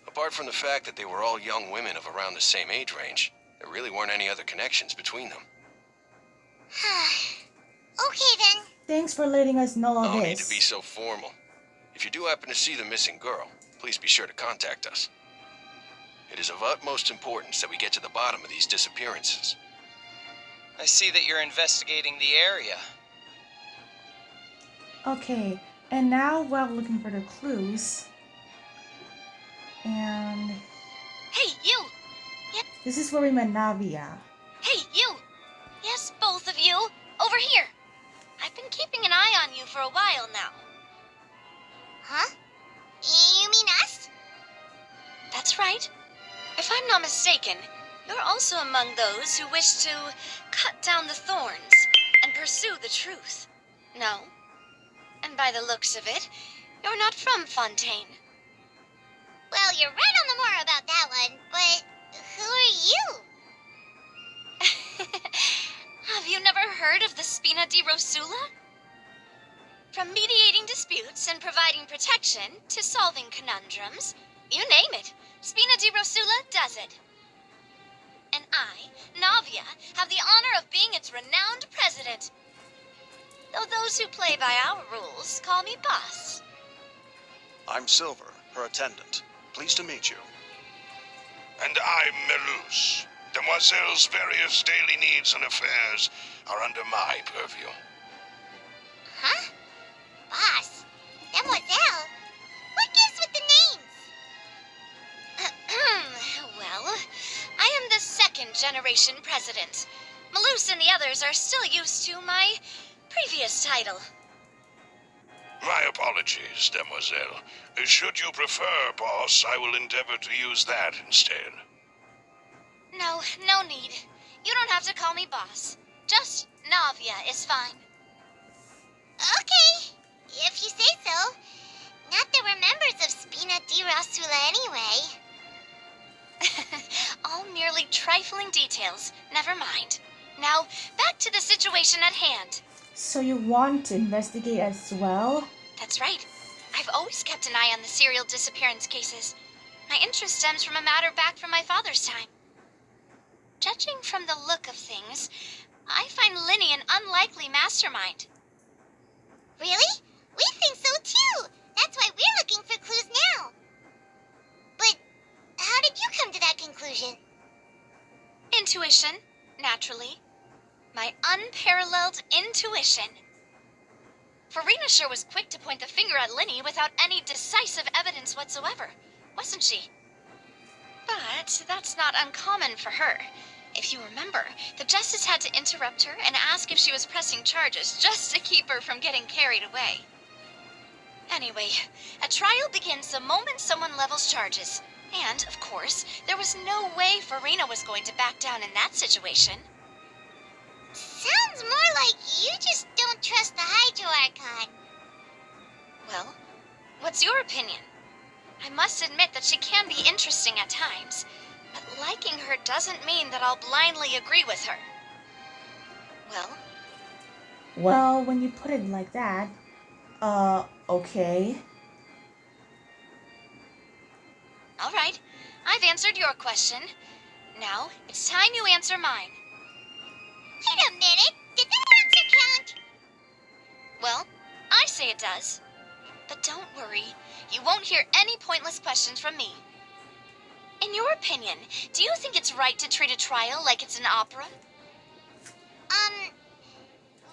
Apart from the fact that they were all young women of around the same age range, there really weren't any other connections between them. Okay then. Thanks for letting us know all No this. need to be so formal. If you do happen to see the missing girl, please be sure to contact us. It is of utmost importance that we get to the bottom of these disappearances. I see that you're investigating the area. Okay, and now we're looking for the clues. And Hey, you! this is where we met Navia. Hey, you! Yes, both of you! Over here! I've been keeping an eye on you for a while now. Huh? You mean us? That's right. If I'm not mistaken, you're also among those who wish to cut down the thorns and pursue the truth. No? And by the looks of it, you're not from Fontaine. Well, you're right on the moor about that one, but who are you? Have you never heard of the Spina di Rosula? From mediating disputes and providing protection to solving conundrums, you name it, Spina di Rosula does it. And I, Navia, have the honor of being its renowned president. Though those who play by our rules call me boss. I'm Silver, her attendant. Pleased to meet you. And I'm Melus, Demoiselle's various daily needs and affairs are under my purview. Huh? Boss? Demoiselle? What gives with the names? Well, I am the second generation president. Malus and the others are still used to my previous title. My apologies, Demoiselle. Should you prefer, boss, I will endeavor to use that instead. No, no need. You don't have to call me boss. Just Navia is fine. Okay, if you say so. Not that we're members of Spina di Rasula anyway. All merely trifling details. Never mind. Now, back to the situation at hand. So you want to investigate as well? That's right. I've always kept an eye on the serial disappearance cases. My interest stems from a matter back from my father's time. Judging from the look of things, I find Linny an unlikely mastermind. Really? We think so too. That's why we're looking for clues now. But how did you come to that conclusion? Intuition, naturally. My unparalleled intuition. Verena sure was quick to point the finger at Linny without any decisive evidence whatsoever, wasn't she? But that's not uncommon for her. If you remember, the justice had to interrupt her and ask if she was pressing charges just to keep her from getting carried away. Anyway, a trial begins the moment someone levels charges. And, of course, there was no way Verena was going to back down in that situation. Sounds more like you just don't trust the Hydro Archon. Well, what's your opinion? I must admit that she can be interesting at times, but liking her doesn't mean that I'll blindly agree with her. Well, when you put it like that, okay. All right, I've answered your question. Now, it's time you answer mine. Wait a minute, did that answer count? Well, I say it does. But don't worry, you won't hear any pointless questions from me. In your opinion, do you think it's right to treat a trial like it's an opera?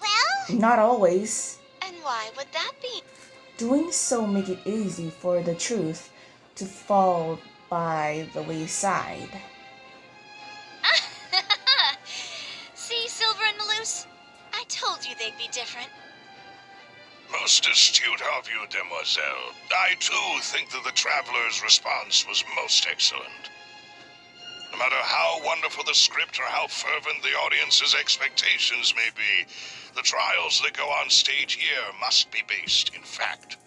Well? Not always. And why would that be? Doing so make it easy for the truth to fall by the wayside. See, Silver and Malus? I told you they'd be different. Most astute of you, Demoiselle. I, too, think that the Traveler's response was most excellent. No matter how wonderful the script or how fervent the audience's expectations may be, the trials that go on stage here must be based in fact.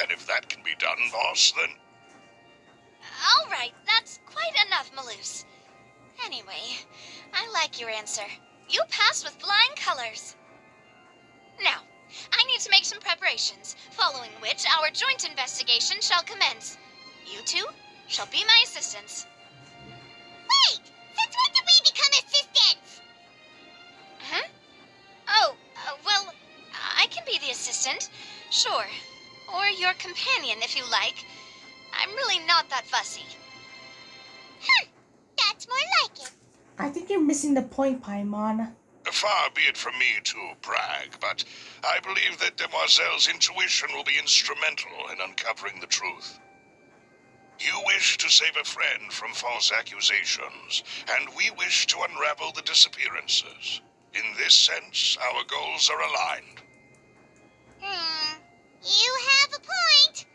And if that can be done, boss, then... All right, that's quite enough, Malus. Anyway, I like your answer. You passed with flying colors. Now, I need to make some preparations, following which our joint investigation shall commence. You two shall be my assistants. Wait! Since when did we become assistants? Huh? Oh, well, I can be the assistant, sure. Or your companion, if you like. I'm really not that fussy. That's more like it. I think you're missing the point, Paimon. Far be it from me to brag, but I believe that Demoiselle's intuition will be instrumental in uncovering the truth. You wish to save a friend from false accusations, and we wish to unravel the disappearances. In this sense, our goals are aligned. You have a point.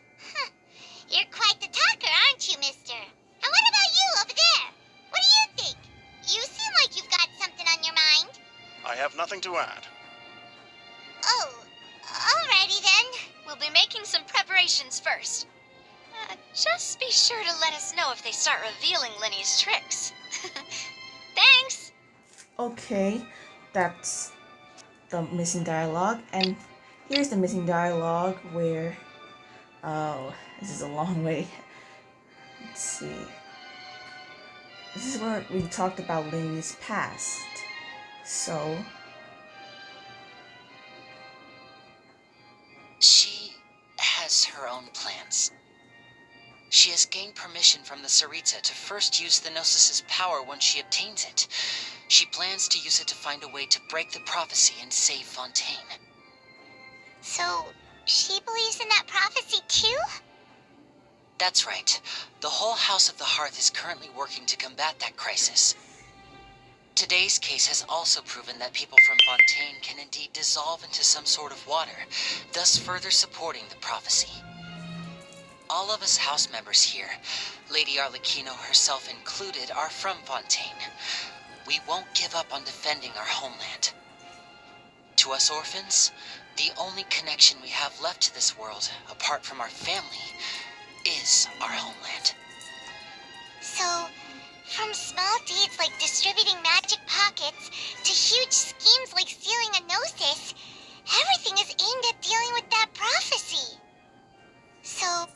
You're quite the talker, aren't you, mister? And what about you over there? What do you think? You seem like you've got something on your mind. I have nothing to add. Oh, alrighty then. We'll be making some preparations first. Just be sure to let us know if they start revealing Linny's tricks. Thanks! Okay, that's the missing dialogue, and here's the missing dialogue where... Oh, this is a long way. Let's see. This is where we talked about Linny's past. So... She has her own plans. She has gained permission from the Tsaritsa to first use the Gnosis' power once she obtains it. She plans to use it to find a way to break the prophecy and save Fontaine. So, she believes in that prophecy too? That's right. The whole House of the Hearth is currently working to combat that crisis. Today's case has also proven that people from Fontaine can indeed dissolve into some sort of water, thus further supporting the prophecy. All of us house members here, Lady Arlecchino herself included, are from Fontaine. We won't give up on defending our homeland. To us orphans, the only connection we have left to this world, apart from our family, is our homeland. So, from small deeds like distributing magic pockets to huge schemes like stealing a Gnosis, everything is aimed at dealing with that prophecy. So...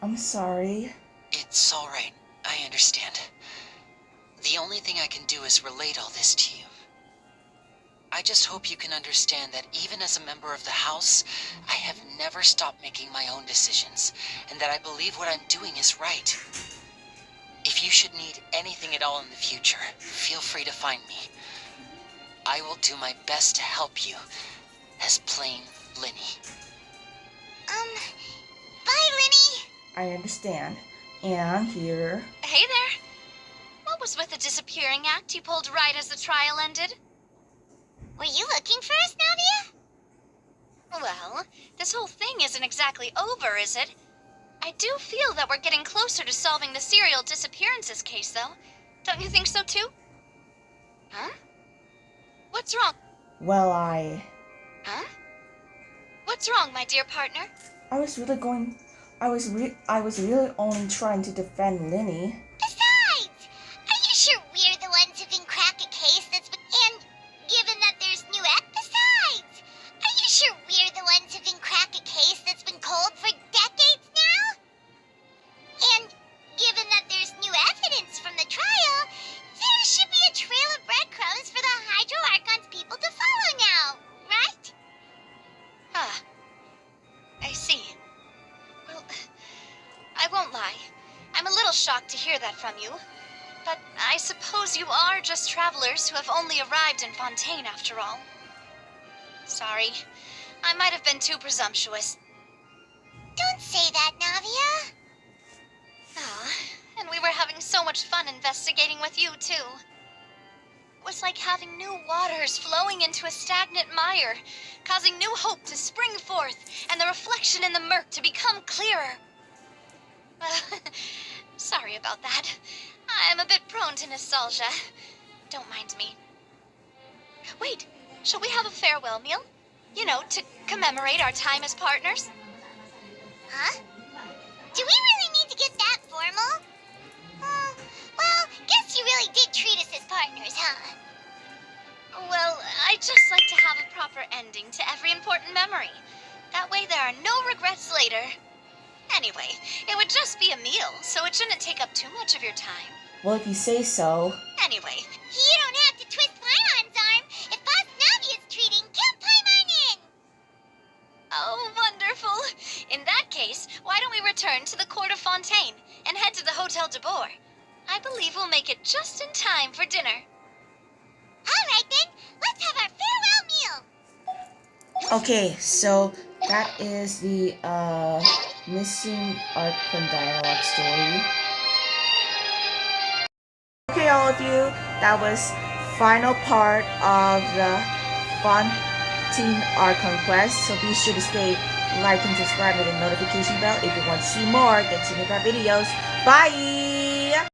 I'm sorry. It's all right. I understand. The only thing I can do is relate all this to you. I just hope you can understand that even as a member of the House, I have never stopped making my own decisions, and that I believe what I'm doing is right. If you should need anything at all in the future, feel free to find me. I will do my best to help you, as plain Linny. Bye, Linny! I understand. And here... Hey there. What was with the disappearing act you pulled right as the trial ended? Were you looking for us, Navia? Well, this whole thing isn't exactly over, is it? I do feel that we're getting closer to solving the serial disappearances case, though. Don't you think so, too? Huh? What's wrong? Well, Huh? What's wrong, my dear partner? I was really only trying to defend Linny. Besides, are you sure we're the ones who can crack a case that's been... And given that there's new besides, are you sure we're the ones who can crack a case that's been cold for decades now? And given that there's new evidence from the trial, there should be a trail of breadcrumbs for the Hydro Archon's people to follow now, right? Ah, I see. Well, I won't lie. I'm a little shocked to hear that from you. But I suppose you are just travelers who have only arrived in Fontaine after all. Sorry. I might have been too presumptuous. Don't say that, Navia. Ah, and we were having so much fun investigating with you, too. It was like having new waters flowing into a stagnant mire, causing new hope to spring forth, and the reflection in the murk to become clearer. Sorry about that. I'm a bit prone to nostalgia. Don't mind me. Wait, shall we have a farewell meal? You know, to commemorate our time as partners? Huh? Do we really need to get that formal? Well, guess you really did treat us as partners, huh? Well, I'd just like to have a proper ending to every important memory. That way there are no regrets later. Anyway, it would just be a meal, so it shouldn't take up too much of your time. Well, if you say so. Anyway. You don't have to twist Paimon's arm. If Boss Navia's treating, count Paimon in. Oh, wonderful. In that case, why don't we return to the court of Fontaine and head to the Hotel de Boer? I believe we'll make it just in time for dinner. All right, then. Let's have our farewell meal. Okay, so that is the missing archon dialogue story. Okay, all of you, that was final part of the Fontaine Archon quest. So be sure to stay like and subscribe with the notification bell if you want to see more Genshin Impact videos. Bye!